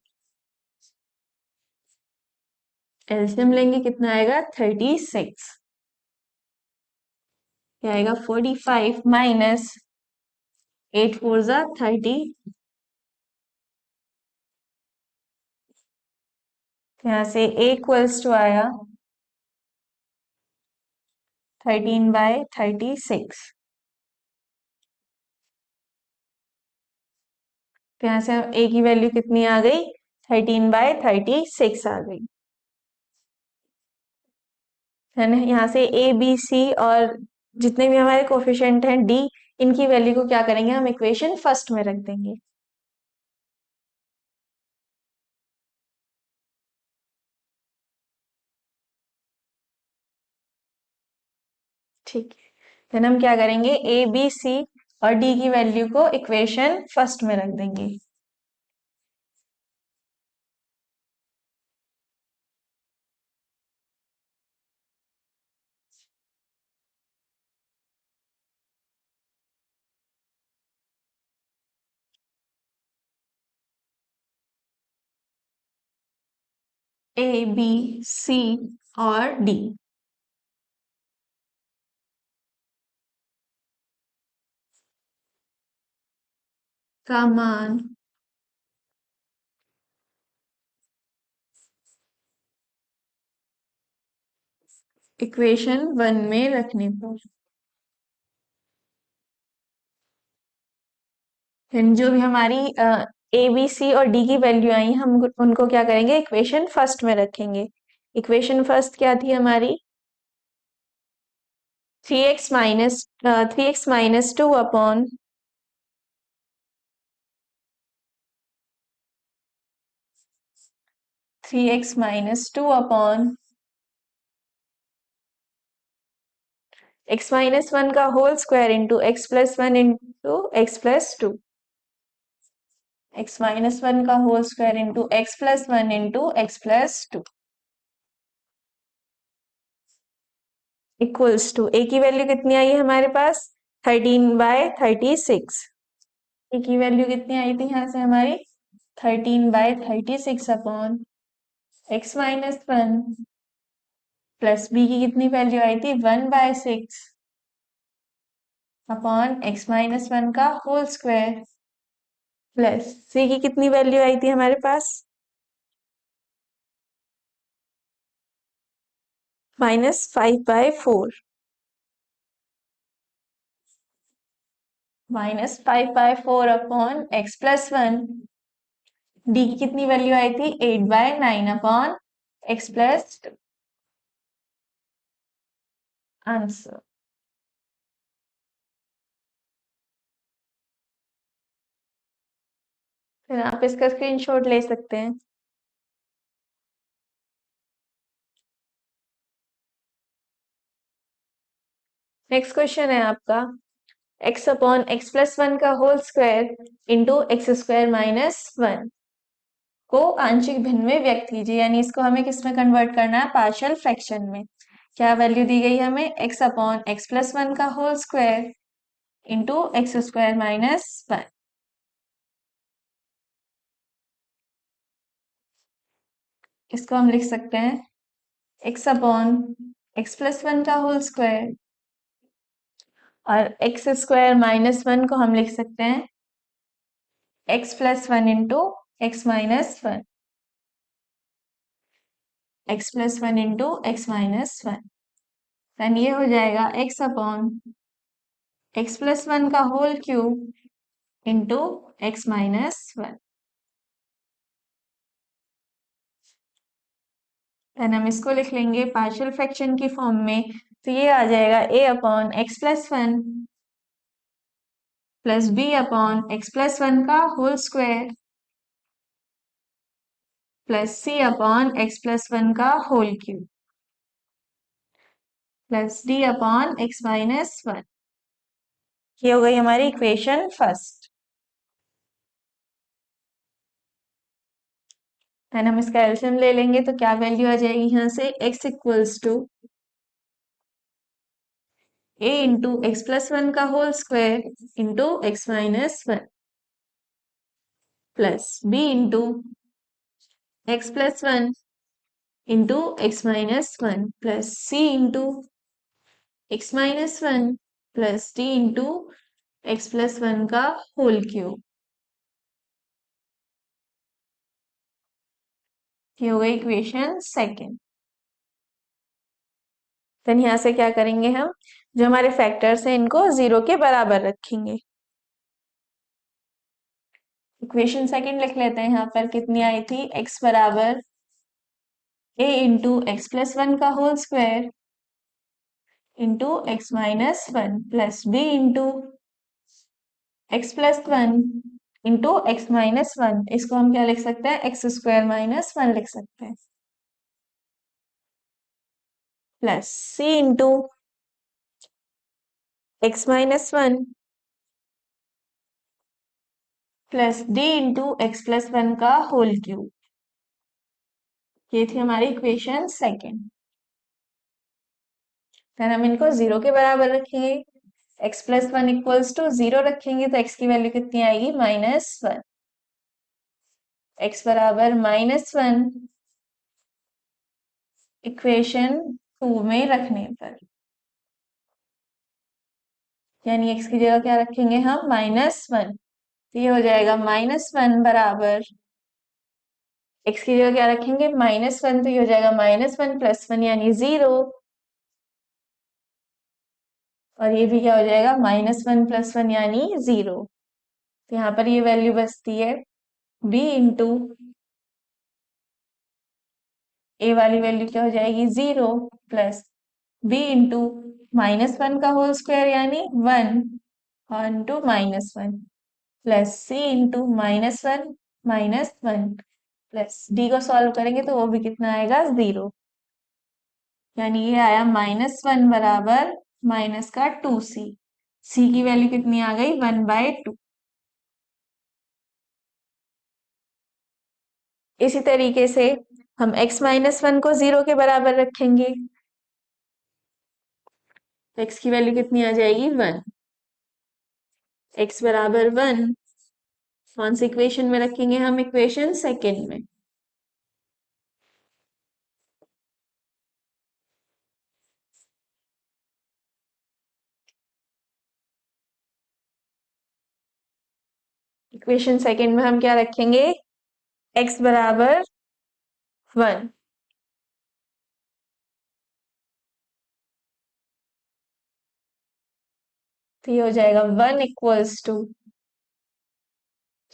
एलसीएम लेंगे कितना आएगा, 36। क्या आएगा, 45 माइनस 8 4 जा 30। यहाँ से a इक्वल्स टू आया 13/36। तो यहाँ से a की वैल्यू कितनी आ गई, 13/36 आ गई है ना। यहाँ से a b c और जितने भी हमारे कोफिशिएंट हैं d, इनकी वैल्यू को क्या करेंगे, हम इक्वेशन फर्स्ट में रख देंगे। ठीक है, फिर हम क्या करेंगे, ए बी सी और डी की वैल्यू को इक्वेशन फर्स्ट में रख देंगे। ए बी सी और डी का मान इक्वेशन 1 में रखने पर, फिर जो भी हमारी ए बी सी और डी की वैल्यू आई हम उनको क्या करेंगे, इक्वेशन फर्स्ट में रखेंगे। इक्वेशन फर्स्ट क्या थी हमारी, 3x - 2 upon 3x - 2 upon x-1 का whole square into x+1 into x+2। x-1 का whole square into x+1 into x+2 equals to, a की वैल्यू कितनी आई है हमारे पास, 13/36। ए की वैल्यू कितनी आई थी यहाँ से हमारी, 13/36 अपॉन x-1 प्लस बी की कितनी वैल्यू आई थी, 1/6 अपॉन x-1 का होल स्क्वायर प्लस सी की कितनी वैल्यू आई थी हमारे पास, -5/4। -5/4 अपॉन x+1। डी की कितनी वैल्यू आई थी, 8/9 अपॉन x+2। आंसर। फिर आप इसका स्क्रीनशॉट ले सकते हैं। नेक्स्ट क्वेश्चन है आपका, x अपॉन x+1 का होल स्क्वायर इंटू x² - 1 को आंशिक भिन्न में व्यक्त कीजिए, यानी इसको हमें किस में कन्वर्ट करना है, पार्शियल फ्रैक्शन में। क्या वैल्यू दी गई हमें, x अपॉन x+1 का होल स्क्वायर इंटू x² - 1। इसको हम लिख सकते हैं x अपॉन x+1 का होल स्क्वायर और x² - 1 को हम लिख सकते हैं x+1 into x-1, x+1 into x-1। Then ये हो जाएगा x अपॉन x+1 का whole cube into x-1। Then हम इसको लिख लेंगे पार्शियल फ्रैक्शन की फॉर्म में, तो ये आ जाएगा a upon x plus one plus b upon x plus one का whole square plus c upon x plus one का whole cube plus d upon x minus one. ये हो गई हमारी इक्वेशन फर्स्ट। एंड हम इसका एलसीएम ले लेंगे तो क्या वैल्यू आ जाएगी यहाँ से, x equals to a into x plus one का whole square into x minus one plus b into x plus one into x minus one plus c into x minus one plus d into x plus one का whole cube. ये हो गई equation second. Then यहाँ से क्या करेंगे, हम जो हमारे फैक्टर्स हैं इनको जीरो के बराबर रखेंगे। इक्वेशन सेकंड लिख लेते हैं, यहाँ पर कितनी आई थी, x बराबर a into x plus one का whole square into x minus one plus b into x plus one into x minus one. इसको हम क्या लिख सकते हैं, एक्स स्क्वायर माइनस वन लिख सकते हैं plus c into x minus one plus d into x plus one का होल क्यूब। ये थी हमारी इक्वेशन सेकेंड। फिर हम इनको जीरो के बराबर रखेंगे, x plus one equals to zero रखेंगे तो एक्स की वैल्यू कितनी आएगी, माइनस वन। एक्स बराबर माइनस वन इक्वेशन टू में रखने पर, यानी एक्स की जगह क्या रखेंगे हम, माइनस वन। तो ये हो जाएगा माइनस वन बराबर, एक्स की जगह क्या रखेंगे, माइनस वन, तो ये हो जाएगा माइनस वन प्लस वन यानी जीरो। और ये भी क्या हो जाएगा, माइनस वन प्लस वन यानी जीरो। तो यहाँ पर ये वैल्यू बचती है b इंटू ए वाली वैल्यू क्या हो जाएगी, zero plus b into minus one का होल स्क्वायर यानी one one two minus one plus c into minus one plus d को सॉल्व करेंगे तो वो भी कितना आएगा, जीरो। यानी ये आया माइनस वन बराबर माइनस का टू सी की वैल्यू कितनी आ गई, वन बाय टू। इसी तरीके से हम x माइनस वन को जीरो के बराबर रखेंगे, x की वैल्यू कितनी आ जाएगी, वन। x बराबर वन कौन सी इक्वेशन में रखेंगे हम, इक्वेशन सेकेंड में। इक्वेशन सेकेंड में हम क्या रखेंगे, x बराबर वन, तो ये हो जाएगा वन इक्वल्स टू,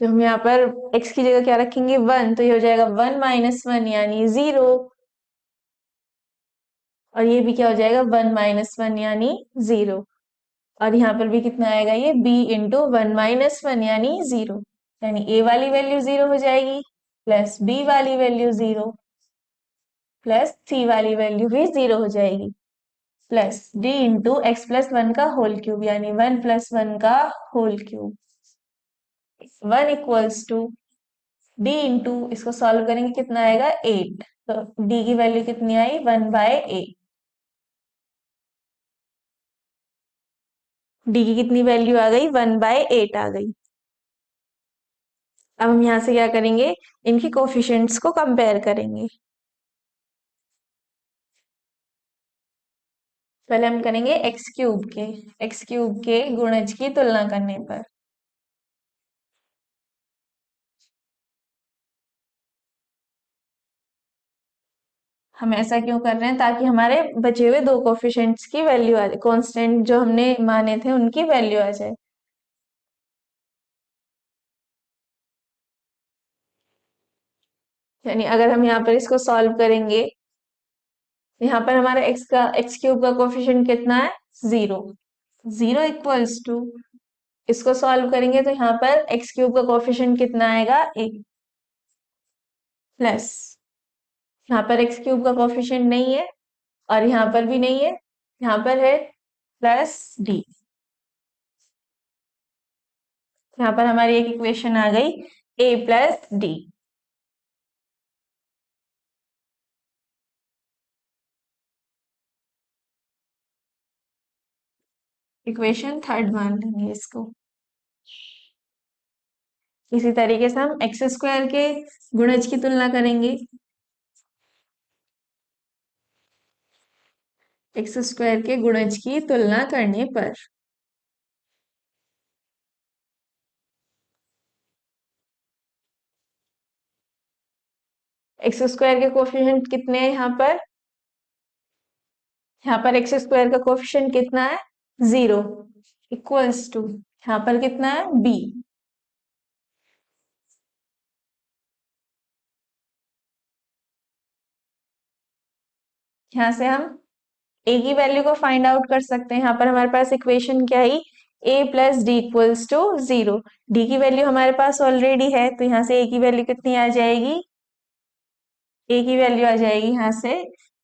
तो हम यहाँ पर x की जगह क्या रखेंगे, वन, तो ये हो जाएगा वन माइनस वन यानी जीरो। और ये भी क्या हो जाएगा, वन माइनस वन यानी जीरो। और यहाँ पर भी कितना आएगा, ये b into one minus one यानी जीरो। यानी a वाली वैल्यू जीरो हो जाएगी प्लस b वाली वैल्यू जीरो प्लस c वाली वैल्यू भी जीरो हो जाएगी plus d into x plus one का होल क्यूब यानी वन प्लस वन का whole cube. One equals to d into, इसको सॉल्व करेंगे कितना आएगा, एट। तो d की वैल्यू कितनी आई, वन बाय एट। d की कितनी वैल्यू आ गई, वन बाय एट आ गई। अब हम यहाँ से क्या करेंगे, इनके कोफिशिएंट्स को कंपेयर करेंगे। पहले हम करेंगे एक्स क्यूब के गुणज की तुलना करने पर। हम ऐसा क्यों कर रहे हैं, ताकि हमारे बचे हुए दो कोफिशिएंट्स की वैल्यू आ जाए, कांस्टेंट जो हमने माने थे उनकी वैल्यू आ जाए। यानी अगर हम यहाँ पर इसको सॉल्व करेंगे यहाँ पर हमारा एक्स क्यूब का कोफिशिएंट कितना है? 0। 0 इक्वल्स टू, इसको सॉल्व करेंगे तो यहाँ पर एक्स क्यूब का कोफिशिएंट कितना आएगा? ए। प्लस, यहाँ पर एक्स क्यूब का कोफिशिएंट नहीं है और यहाँ पर भी नहीं है, यहाँ पर है प्लस डी। यहाँ पर हमारी एक इक्वेशन आ गई, ए प्लस डी। इक्वेशन थर्ड मान लेंगे इसको। इसी तरीके से हम एक्स स्क्वायर के गुणज की तुलना करेंगे। एक्स स्क्वायर के गुणज की तुलना करने पर एक्स स्क्वायर के कोफिशिएंट कितने हैं यहाँ पर? यहाँ पर एक्स स्क्वायर का कोफिशिएंट कितना है? 0 इक्वल्स टू, यहाँ पर कितना है? बी। यहाँ से हम ए की वैल्यू को फाइंड आउट कर सकते हैं। यहाँ पर हमारे पास इक्वेशन क्या है? A plus d equals to 0। D की वैल्यू हमारे पास ऑलरेडी है, तो यहाँ से ए की वैल्यू कितनी आ जाएगी? ए की वैल्यू आ जाएगी यहाँ से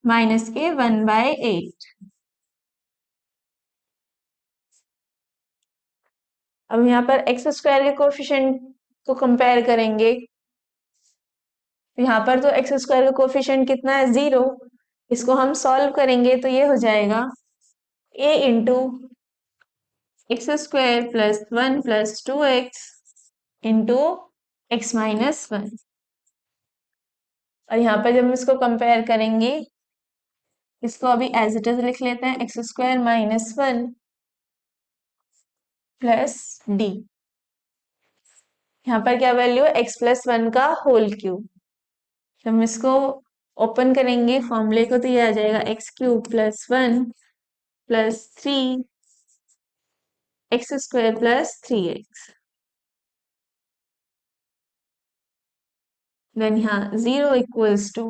माइनस के 1/8। अब यहाँ पर एक्स स्क्वायर के कोफिशिएंट को कंपेयर करेंगे, तो यहाँ पर तो एक्स स्क्वायर का कोफिशिएंट कितना है? 0। इसको हम सॉल्व करेंगे तो ये हो जाएगा a into x square plus 1 plus 2x into x minus 1। और यहाँ पर जब हम इसको कंपेयर करेंगे, इसको अभी एज इट इज लिख लेते हैं, x square minus 1 plus D. यहाँ पर क्या वैल्यू है? एक्स प्लस 1 का होल क्यूब। जब हम इसको ओपन करेंगे फॉर्मूले को, तो ये आ जाएगा x cube plus 1 plus 3 x square plus 3x। Then यहाँ 0 इक्वल्स टू,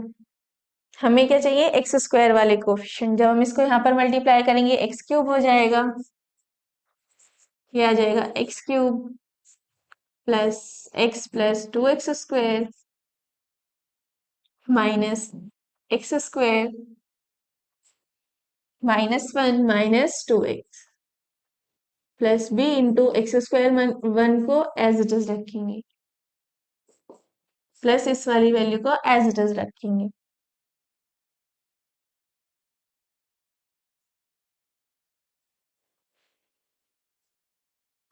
हमें क्या चाहिए? एक्स स्क्वायर वाले कोफिशिएंट। जब हम इसको यहाँ पर मल्टीप्लाई करेंगे, एक्स क्यूब हो जाएगा। ये आ जाएगा x cube plus x plus 2x square minus x square minus 1 minus 2x plus b into x square 1 को एज इट इज रखेंगे, प्लस इस वाली वैल्यू को एज इट इज रखेंगे।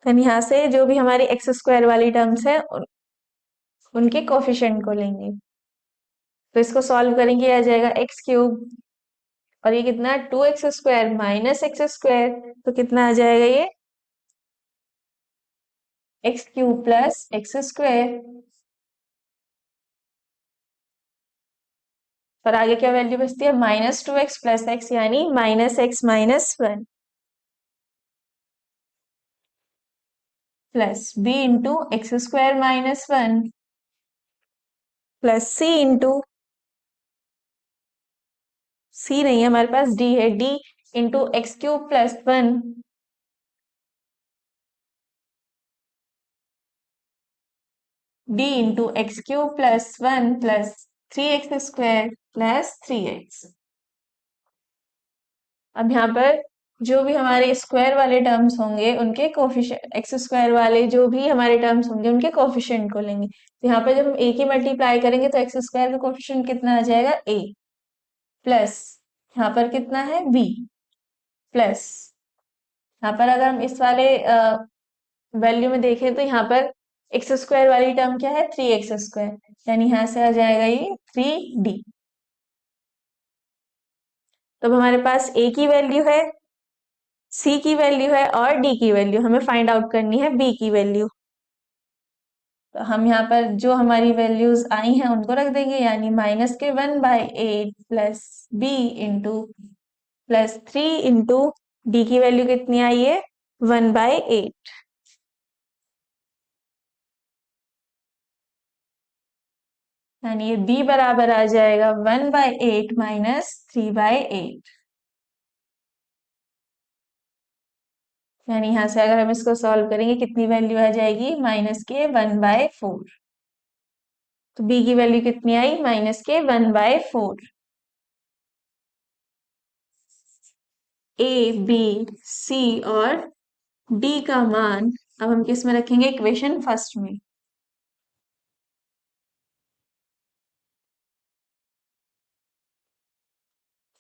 तो यहाँ से जो भी हमारी एक्स स्क्वायर वाली टर्म्स है उनके कोफिशिएंट को लेंगे, तो इसको सॉल्व करेंगे, आ जाएगा एक्स क्यूब और ये कितना? 2x square minus x square, तो कितना आ जाएगा ये? X cube plus x square. और आगे क्या वैल्यू बचती है? माइनस 2x प्लस एक्स, यानी minus x minus 1 plus b into x square minus 1 plus c into, c नहीं है हमारे पास, डी है, d into x cube plus 1 d into x cube plus 1 plus 3x square plus 3x। अब यहाँ पर जो भी हमारे स्क्वायर वाले टर्म्स होंगे उनके कोफिशिएंट, एक्स स्क्वायर वाले जो भी हमारे टर्म्स होंगे उनके कोफिशिएंट को लेंगे। तो यहाँ पर जब हम ए की मल्टीप्लाई करेंगे तो एक्स स्क्वायर का कोफिशिएंट कितना आ जाएगा? ए प्लस यहाँ पर कितना है? बी प्लस, यहाँ पर अगर हम इस वाले वैल्यू में देखें तो यहाँ पर एक्स स्क्वायर वाली टर्म क्या है? 3x स्क्वायर, यानी यहाँ से आ जाएगा ये 3d। तो हमारे पास a की वैल्यू है, c की वैल्यू है और d की वैल्यू, हमें फाइंड आउट करनी है b की वैल्यू। तो हम यहाँ पर जो हमारी वैल्यूज आई हैं उनको रख देंगे, यानी माइनस के 1/8 plus b into plus 3 into D की वैल्यू कितनी आई है? 1/8। यानी ये b बराबर आ जाएगा 1/8 माइनस 3/8। यानी यहां से अगर हम इसको सॉल्व करेंगे कितनी वैल्यू आ जाएगी, -के 1/4। तो b की वैल्यू कितनी आई, -के 1/4। ए, बी, सी और डी का मान अब हम किस में रखेंगे, इक्वेशन फर्स्ट में।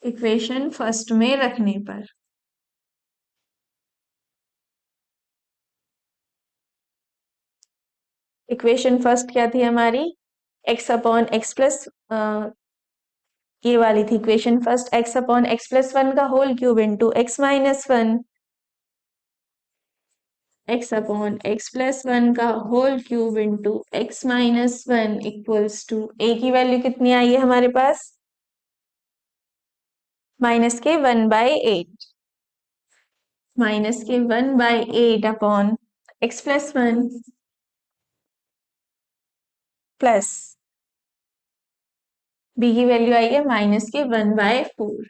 इक्वेशन फर्स्ट में रखने पर इक्वेशन फर्स्ट क्या थी हमारी, x/x प्लस ये वाली थी इक्वेशन फर्स्ट, x/x+1 का whole cube into x-1, x/x+1 का whole cube into x-1 equals to a की वैल्यू कितनी आई है हमारे पास, -के 1/8। -के 1/8 अपॉन x+1 प्लस b की वैल्यू आई है -के 1/4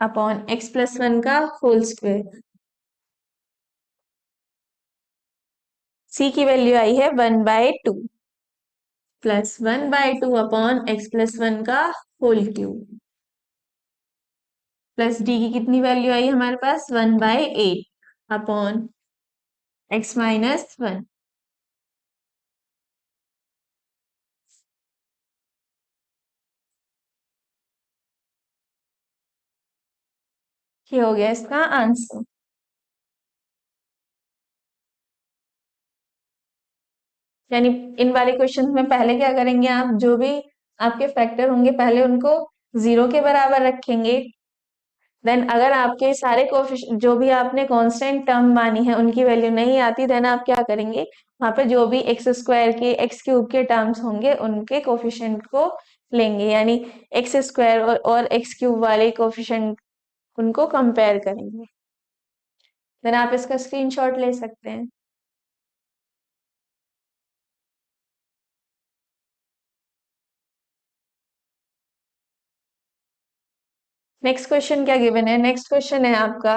अपॉन x+1 का होल स्क्वायर। c की वैल्यू आई है 1/2 प्लस 1/2 अपॉन x+1 का होल क्यूब प्लस डी की कितनी वैल्यू आई हमारे पास, 1/8 अपॉन x-1। ये हो गया इसका आंसर। यानी इन वाले क्वेश्चन में पहले क्या करेंगे आप, जो भी आपके फैक्टर होंगे पहले उनको 0 के बराबर रखेंगे। देन अगर आपके सारे कोफिशिएंट जो भी आपने कांस्टेंट टर्म मानी है उनकी वैल्यू नहीं आती, देन आप क्या करेंगे, वहां पे जो भी एक्स स्क्वायर के एक्स क्यूब के टर्म्स होंगे उनके कोफिशिएंट को लेंगे, यानी एक्स स्क्वायर और एक्स क्यूब वाले कोफिशिएंट उनको कंपेयर करेंगे। देन आप इसका स्क्रीनशॉट ले सकते हैं। नेक्स्ट क्वेश्चन क्या गिवन है, नेक्स्ट क्वेश्चन है आपका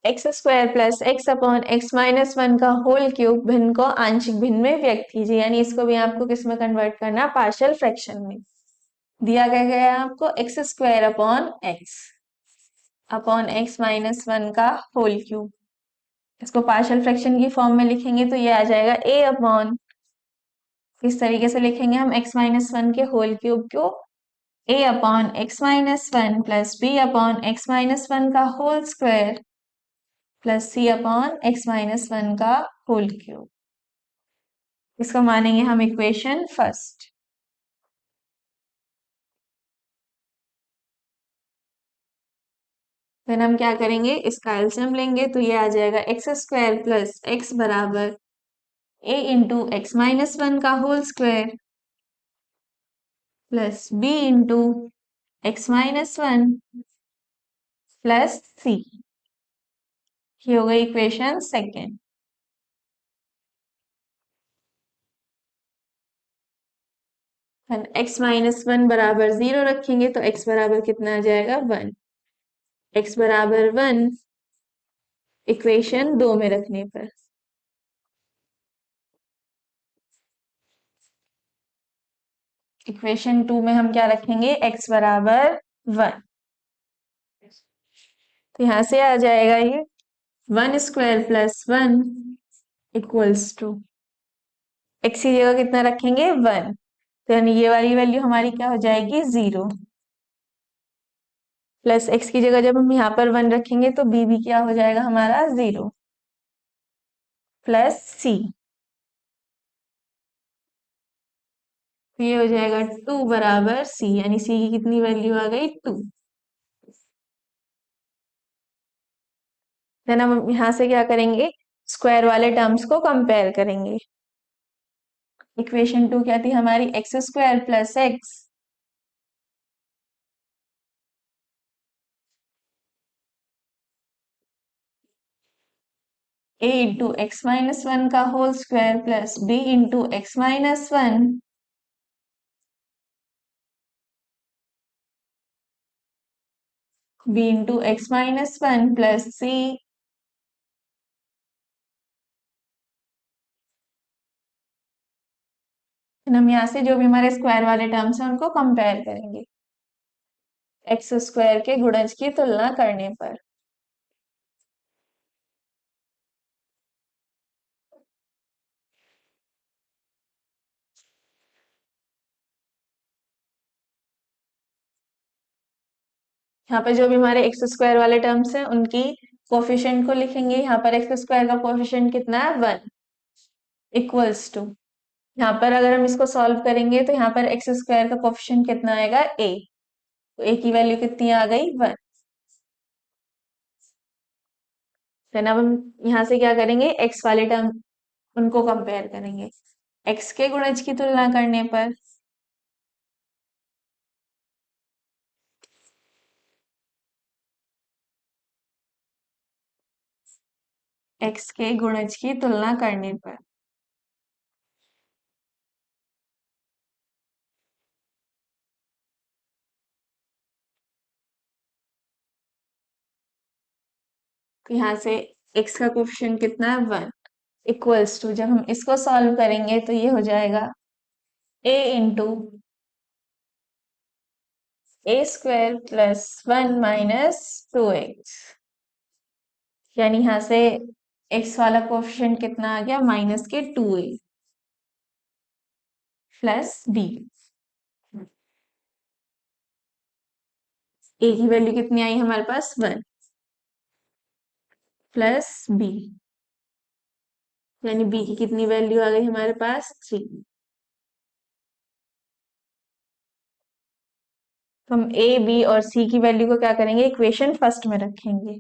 x² plus x upon x-1 का होल क्यूब भिन्न को आंशिक भिन्न में व्यक्त कीजिए। यानी इसको भी आपको किस में कन्वर्ट करना, पार्शियल फ्रैक्शन में। दिया गया है आपको x² अपॉन x-1 का होल क्यूब। इसको पार्शियल फ्रैक्शन की फॉर्म में लिखेंगे तो ये आ जाएगा a अपॉन, इस तरीके से लिखेंगे हम x-1 के होल क्यूब को, a upon x-1 plus b upon x-1 का whole square plus c upon x-1 का होल क्यूब। इसको मानेंगे हम इक्वेशन फर्स्ट। फिर हम क्या करेंगे, इसका एलसीएम लेंगे तो ये आ जाएगा x² प्लस x बराबर a इंटू x-1 का whole square plus b into x-1 plus c। ये हो गई इक्वेशन सेकेंड। x-1 बराबर 0 रखेंगे तो x बराबर कितना आ जाएगा, 1। x बराबर 1 इक्वेशन 2 में रखने पर। इक्वेशन 2 में हम क्या रखेंगे, x बराबर 1। तो यहां से आ जाएगा ये 1² प्लस 1 इक्वल्स टू, x की जगह कितना रखेंगे, 1। तो यानी ये वाली वैल्यू हमारी क्या हो जाएगी, 0 प्लस x की जगह जब हम यहाँ पर 1 रखेंगे तो b भी क्या हो जाएगा हमारा, 0 प्लस c। तो ये हो जाएगा 2 बराबर c, यानी c की कितनी वैल्यू आ गई, 2। देन हम यहाँ से क्या करेंगे, स्क्वायर वाले टर्म्स को कंपेयर करेंगे। इक्वेशन 2 क्या थी हमारी, x² plus x a into x minus one का whole square plus b into x minus one b into x minus one plus c। हम यहाँ से जो भी हमारे स्क्वायर वाले टर्म्स हैं उनको कंपेयर करेंगे एक्स स्क्वायर के गुणज की तुलना करने पर। यहाँ पे जो भी हमारे एक्स स्क्वायर वाले टर्म्स हैं उनकी कोफिशिएंट को लिखेंगे। यहाँ पर एक्स स्क्वायर का कोफिशिएंट कितना है, 1, इक्वल्स टू, यहाँ पर अगर हम इसको सॉल्व करेंगे तो यहाँ पर एक्स स्क्वायर का कोफिशिएंट कितना आएगा, a। तो a की वैल्यू कितनी आ गई, 1। देन अब हम यहाँ से क्या करेंगे, एक्स वाले टर्म उनको कंपेयर करेंगे एक्स के गुणज की तुलना करने पर। एक्स के गुणज की तुलना करने पर तो यहाँ से x का कोफिशिएंट कितना है, 1, इक्वल्स टू, जब हम इसको सॉल्व करेंगे तो ये हो जाएगा a into A square plus 1 minus 2x, यानी यहाँ से x वाला कोफिशिएंट कितना आ गया, माइनस के 2a प्लस b। a की वैल्यू कितनी आई हमारे पास, 1 प्लस b, यानी b की कितनी वैल्यू आ गई हमारे पास, 3। तो हम a b और c की वैल्यू को क्या करेंगे, इक्वेशन फर्स्ट में रखेंगे।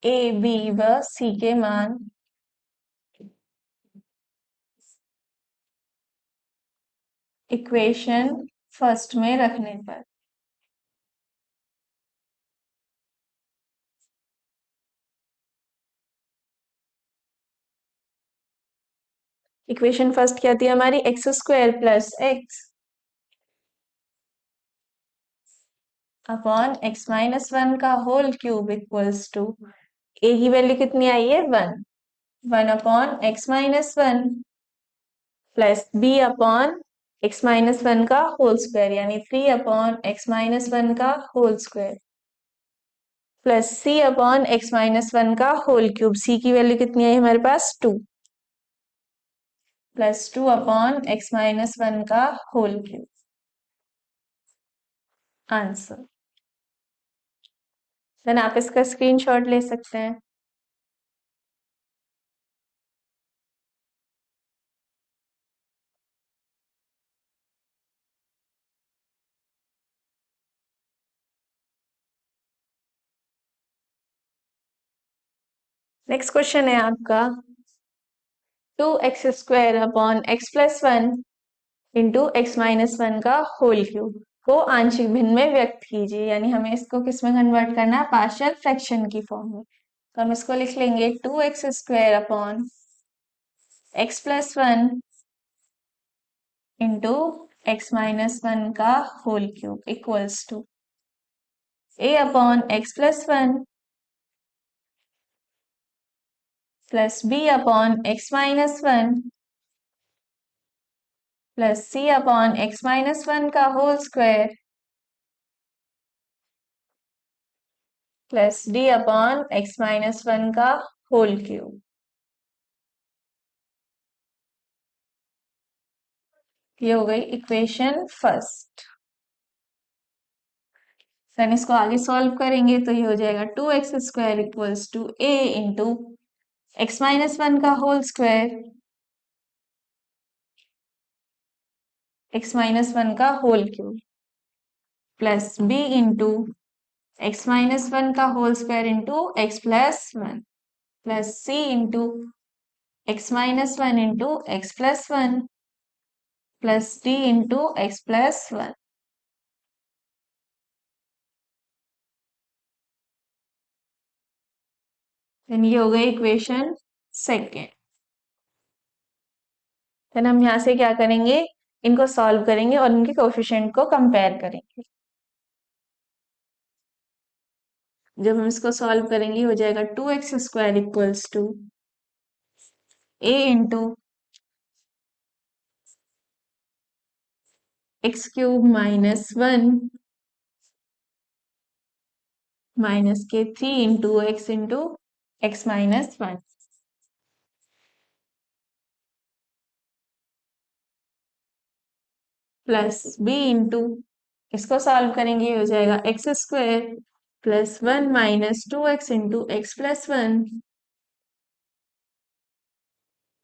a b व c के मान इक्वेशन फर्स्ट में रखने पर इक्वेशन फर्स्ट क्या थी हमारी, x square plus x upon x minus one का whole cube equals to, a की वैल्यू कितनी आई है, 1, 1 upon x minus one plus b upon x minus one का होल स्क्वायर, यानी 3 अपॉन एक्स माइनस वन का whole square plus c upon x minus one का whole cube. सी की value कितनी आई हमारे पास, 2, plus 2 upon x minus one का whole cube. Answer. Then आप इसका स्क्रीनशॉट ले सकते हैं। नेक्स्ट क्वेश्चन है आपका 2x square upon x plus one into x minus one का होल क्यूब को आंशिक भिन्न में व्यक्त कीजिए, यानी हमें इसको किस में कन्वर्ट करना है, पार्शियल फ्रैक्शन की फॉर्म में। तो हम इसको लिख लेंगे 2x square upon x plus one into x minus one का whole cube equals to a upon x plus one plus b upon x minus one plus c upon x minus one का whole square plus d upon x minus one का whole cube. ये हो गई equation first. Then इसको आगे solve करेंगे तो ये हो जाएगा 2x square equals to a into x minus one का whole square X minus one का whole cube plus b into x minus one का whole square into x plus one plus c into x minus one into x plus one plus d into x plus one. Then ये हो गई equation second. Then हम यहाँ से क्या करेंगे, इनको सॉल्व करेंगे और इनके कोफिशिएंट को कंपेयर करेंगे। जब हम इसको सॉल्व करेंगे हो जाएगा 2x² equals to a into x³ -1 minus के 3 into x minus 1 plus b into, इसको सॉल्व करेंगे हो जाएगा x² +1 minus 2x into x plus 1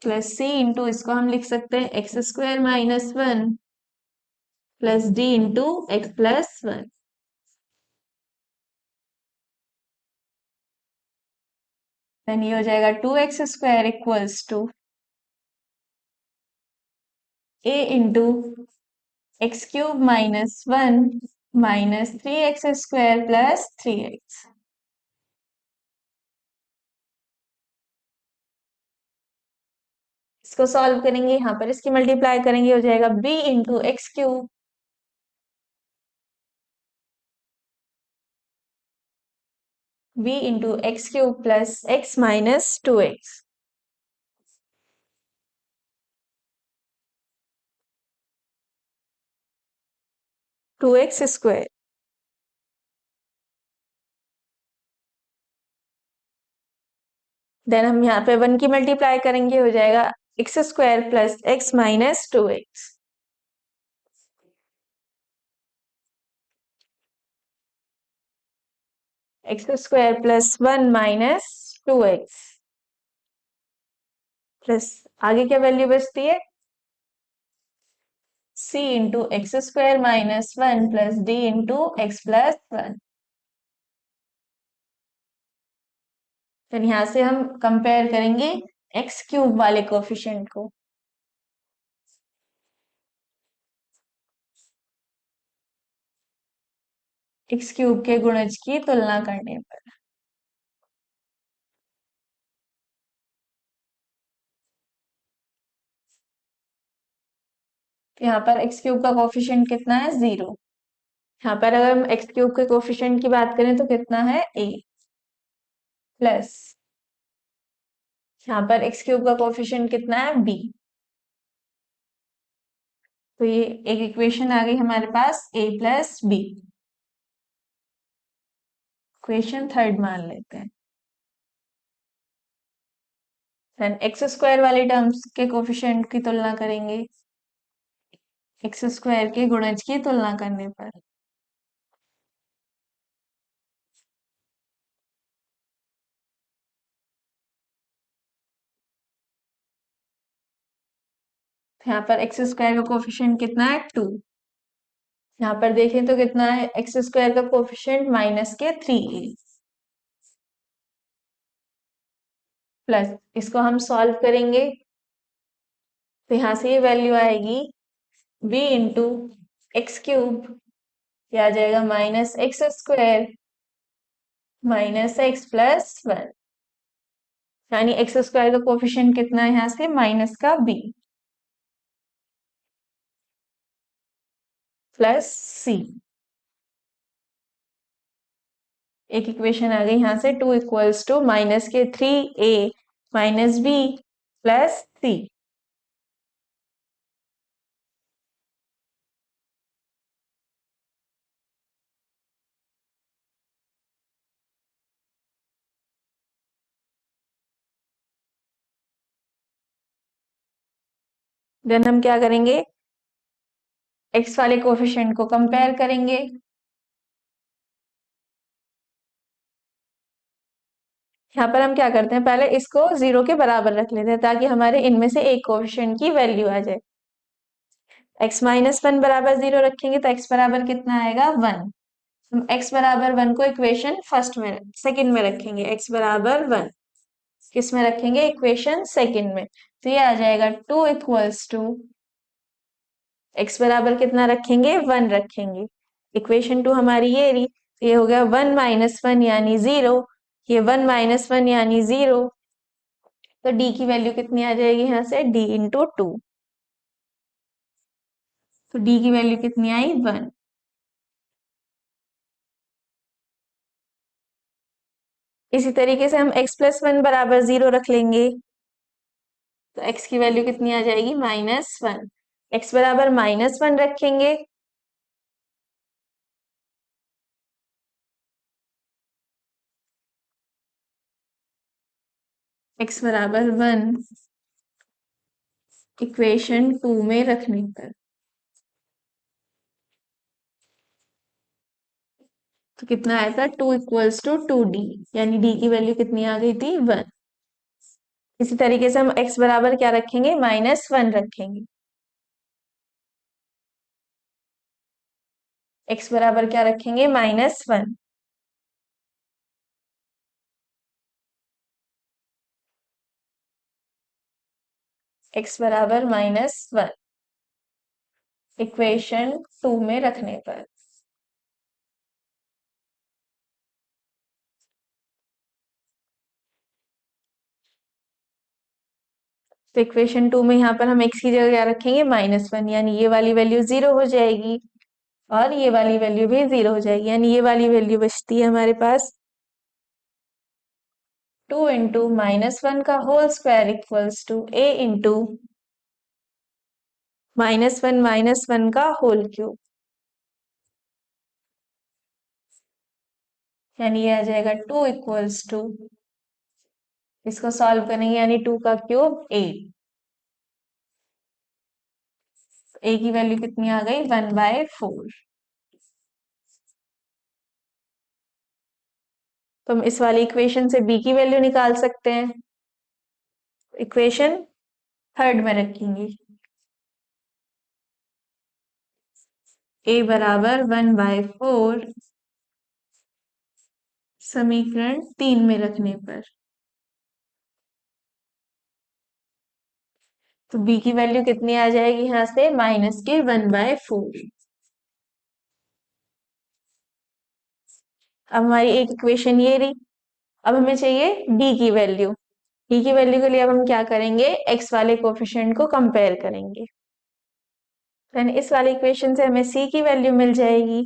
plus c into, इसको हम लिख सकते हैं x² -1 plus d into x plus 1। Then ये हो जाएगा 2x² equals to a into x³ -1 minus 3x² plus 3x। इसको सॉल्व करेंगे, यहाँ पर इसकी मल्टीप्लाई करेंगे हो जाएगा b into x³ b into x³ plus x minus 2x 2x²। Then हम यहाँ पे 1 की मल्टीप्लाई करेंगे हो जाएगा x² plus x minus 2x x² plus 1 minus 2x plus आगे क्या वैल्यू बचती है c into x² -1 plus d into x plus 1। फिर यहाँ से हम कंपेयर करेंगे x³ वाले कोफिशिएंट को। x³ के गुणज की तुलना करने पर तो यहाँ पर x³ का कोफिशिएंट कितना है 0। यहाँ पर अगर हम x³ के कोफिशिएंट की बात करें तो कितना है a प्लस यहाँ पर x³ का कोफिशिएंट कितना है b। तो ये एक इक्वेशन आ गई हमारे पास a plus b। Equation third मान लेते हैं। देन x² वाले टर्म्स के कोफिशिएंट की तुलना करेंगे x² के गुणज की तुलना करने पर। यहाँ पर x² का कोफिशिएंट कितना है 2। यहाँ पर देखें तो कितना है x² का कोफिशिएंट -3a प्लस इसको हम सॉल्व करेंगे तो यहाँ से ये वैल्यू आएगी b इंटू x³ ये आ जाएगा -x² माइनस x प्लस 1 यानी x² का कोफिशिएंट कितना है यहाँ से माइनस का b प्लस c। एक इक्वेशन आ गई यहाँ से 2 इक्वल्स टू माइनस के 3a minus b plus c। Then हम क्या करेंगे x वाले कोफिशिएंट को कंपेयर करेंगे। यहाँ पर हम क्या करते हैं पहले इसको 0 के बराबर रख लेते हैं ताकि हमारे इनमें से एक कोफिशिएंट की वैल्यू आ जाए। x -1 बराबर 0 रखेंगे तो x बराबर कितना आएगा 1। हम x बराबर 1 को इक्वेशन फर्स्ट में सेकंड में रखेंगे x बराबर 1 किस में रखेंगे इक्वेशन सेकंड में। तो ये आ जाएगा 2 इक्वल्स टू x बराबर कितना रखेंगे 1 रखेंगे। इक्वेशन 2 हमारी ये रही तो ये हो गया 1 -1 यानी 0 ये 1 - 1 यानी 0। तो डी की वैल्यू कितनी आ जाएगी यहाँ से, डी इंटू 2। तो डी की वैल्यू कितनी आई, 1। इसी तरीके से हम x+1 बराबर 0 रख लेंगे। तो x की वैल्यू कितनी आ जाएगी, -1। x बराबर -1 रखेंगे। x बराबर 1 इक्वेशन 2 में रखने पर तो कितना आया था, 2 = 2d, यानी d की वैल्यू कितनी आ गई थी, 1। इसी तरीके से हम x बराबर क्या रखेंगे, -1 रखेंगे। x बराबर क्या रखेंगे, -1। x बराबर -1 इक्वेशन 2 में रखने पर तो इक्वेशन 2 में यहाँ पर हम x की जगह क्या रखेंगे, -1, यानी ये वाली वैल्यू 0 हो जाएगी और ये वाली वैल्यू भी 0 हो जाएगी, यानी ये वाली वैल्यू बचती है हमारे पास 2 × -1 का होल स्क्वायर = a × -1 का होल क्यूब, यानी ये आ जाएगा 2 = इसको सॉल्व करेंगे यानी 2 का क्यूब 8। a की वैल्यू कितनी आ गई, 1/4। तो हम इस वाली इक्वेशन से b की वैल्यू निकाल सकते हैं। इक्वेशन थर्ड में रखेंगे, a बराबर 1/4 समीकरण 3 में रखने पर तो b की वैल्यू कितनी आ जाएगी यहाँ से, -1/4। अब हमारी एक इक्वेशन ये रही। अब हमें चाहिए d की वैल्यू। d की वैल्यू के लिए अब हम क्या करेंगे, x वाले कोफिशिएंट को कंपेयर करेंगे। देन इस वाले इक्वेशन से हमें c की वैल्यू मिल जाएगी,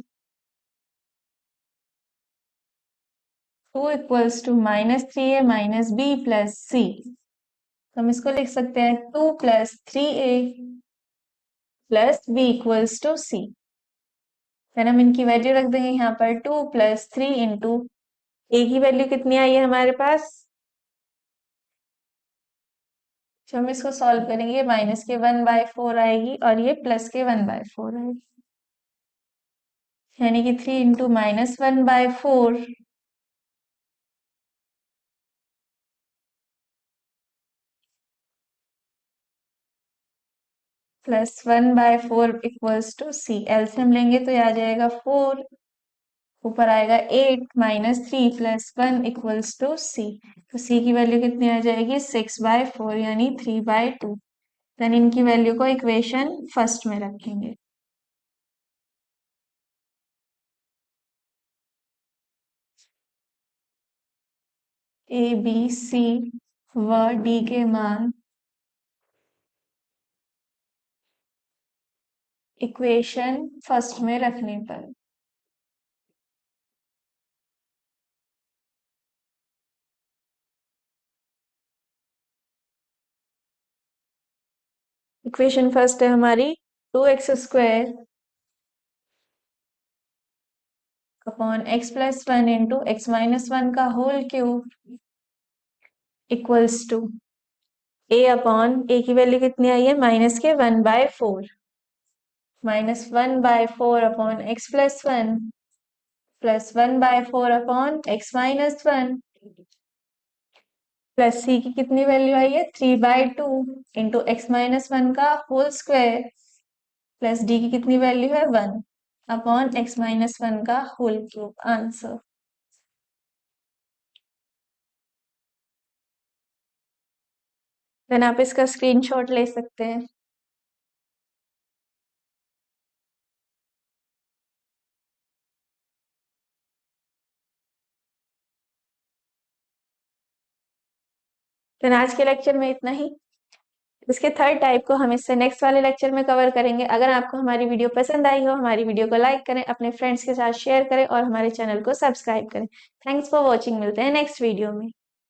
2 = -3a - b + c। तो हम इसको लिख सकते हैं 2 + 3a + b = c। फिर हम इनकी वैल्यू रख देंगे यहाँ पर, 2 + 3 × a की वैल्यू कितनी आई है हमारे पास, जब हम इसको सॉल्व करेंगे माइनस के 1/4 आएगी और ये प्लस के 1/4 आएगी, यानी कि 3 × -1/4 + 1/4 = c। एलसीएम लेंगे तो ये आ जाएगा 4, ऊपर आएगा 8 - 3 + 1 = c। तो c की वैल्यू कितनी आ जाएगी, 6/4 यानी 3/2। देन इनकी वैल्यू को इक्वेशन फर्स्ट में रखेंगे। a b c व d के मान इक्वेशन फर्स्ट में रखने पर इक्वेशन फर्स्ट है हमारी 2x² अपॉन x+1 × x-1 का whole cube equals to a upon a की वैल्यू कितनी आई है, माइनस के 1/4 -1/4 upon x+1 + 1/4 upon x-1 plus c की कितनी वैल्यू आई है, 3/2 × x-1 का होल स्क्वायर प्लस d की कितनी वैल्यू है, 1 अपॉन x-1 का होल क्यूब। आंसर। देन आप इसका स्क्रीनशॉट ले सकते हैं। तो आज के लेक्चर में इतना ही। इसके थर्ड टाइप को हम इससे नेक्स्ट वाले लेक्चर में कवर करेंगे। अगर आपको हमारी वीडियो पसंद आई हो, हमारी वीडियो को लाइक करें, अपने फ्रेंड्स के साथ शेयर करें और हमारे चैनल को सब्सक्राइब करें। Thanks for watching. मिलते हैं नेक्स्ट वीडियो में।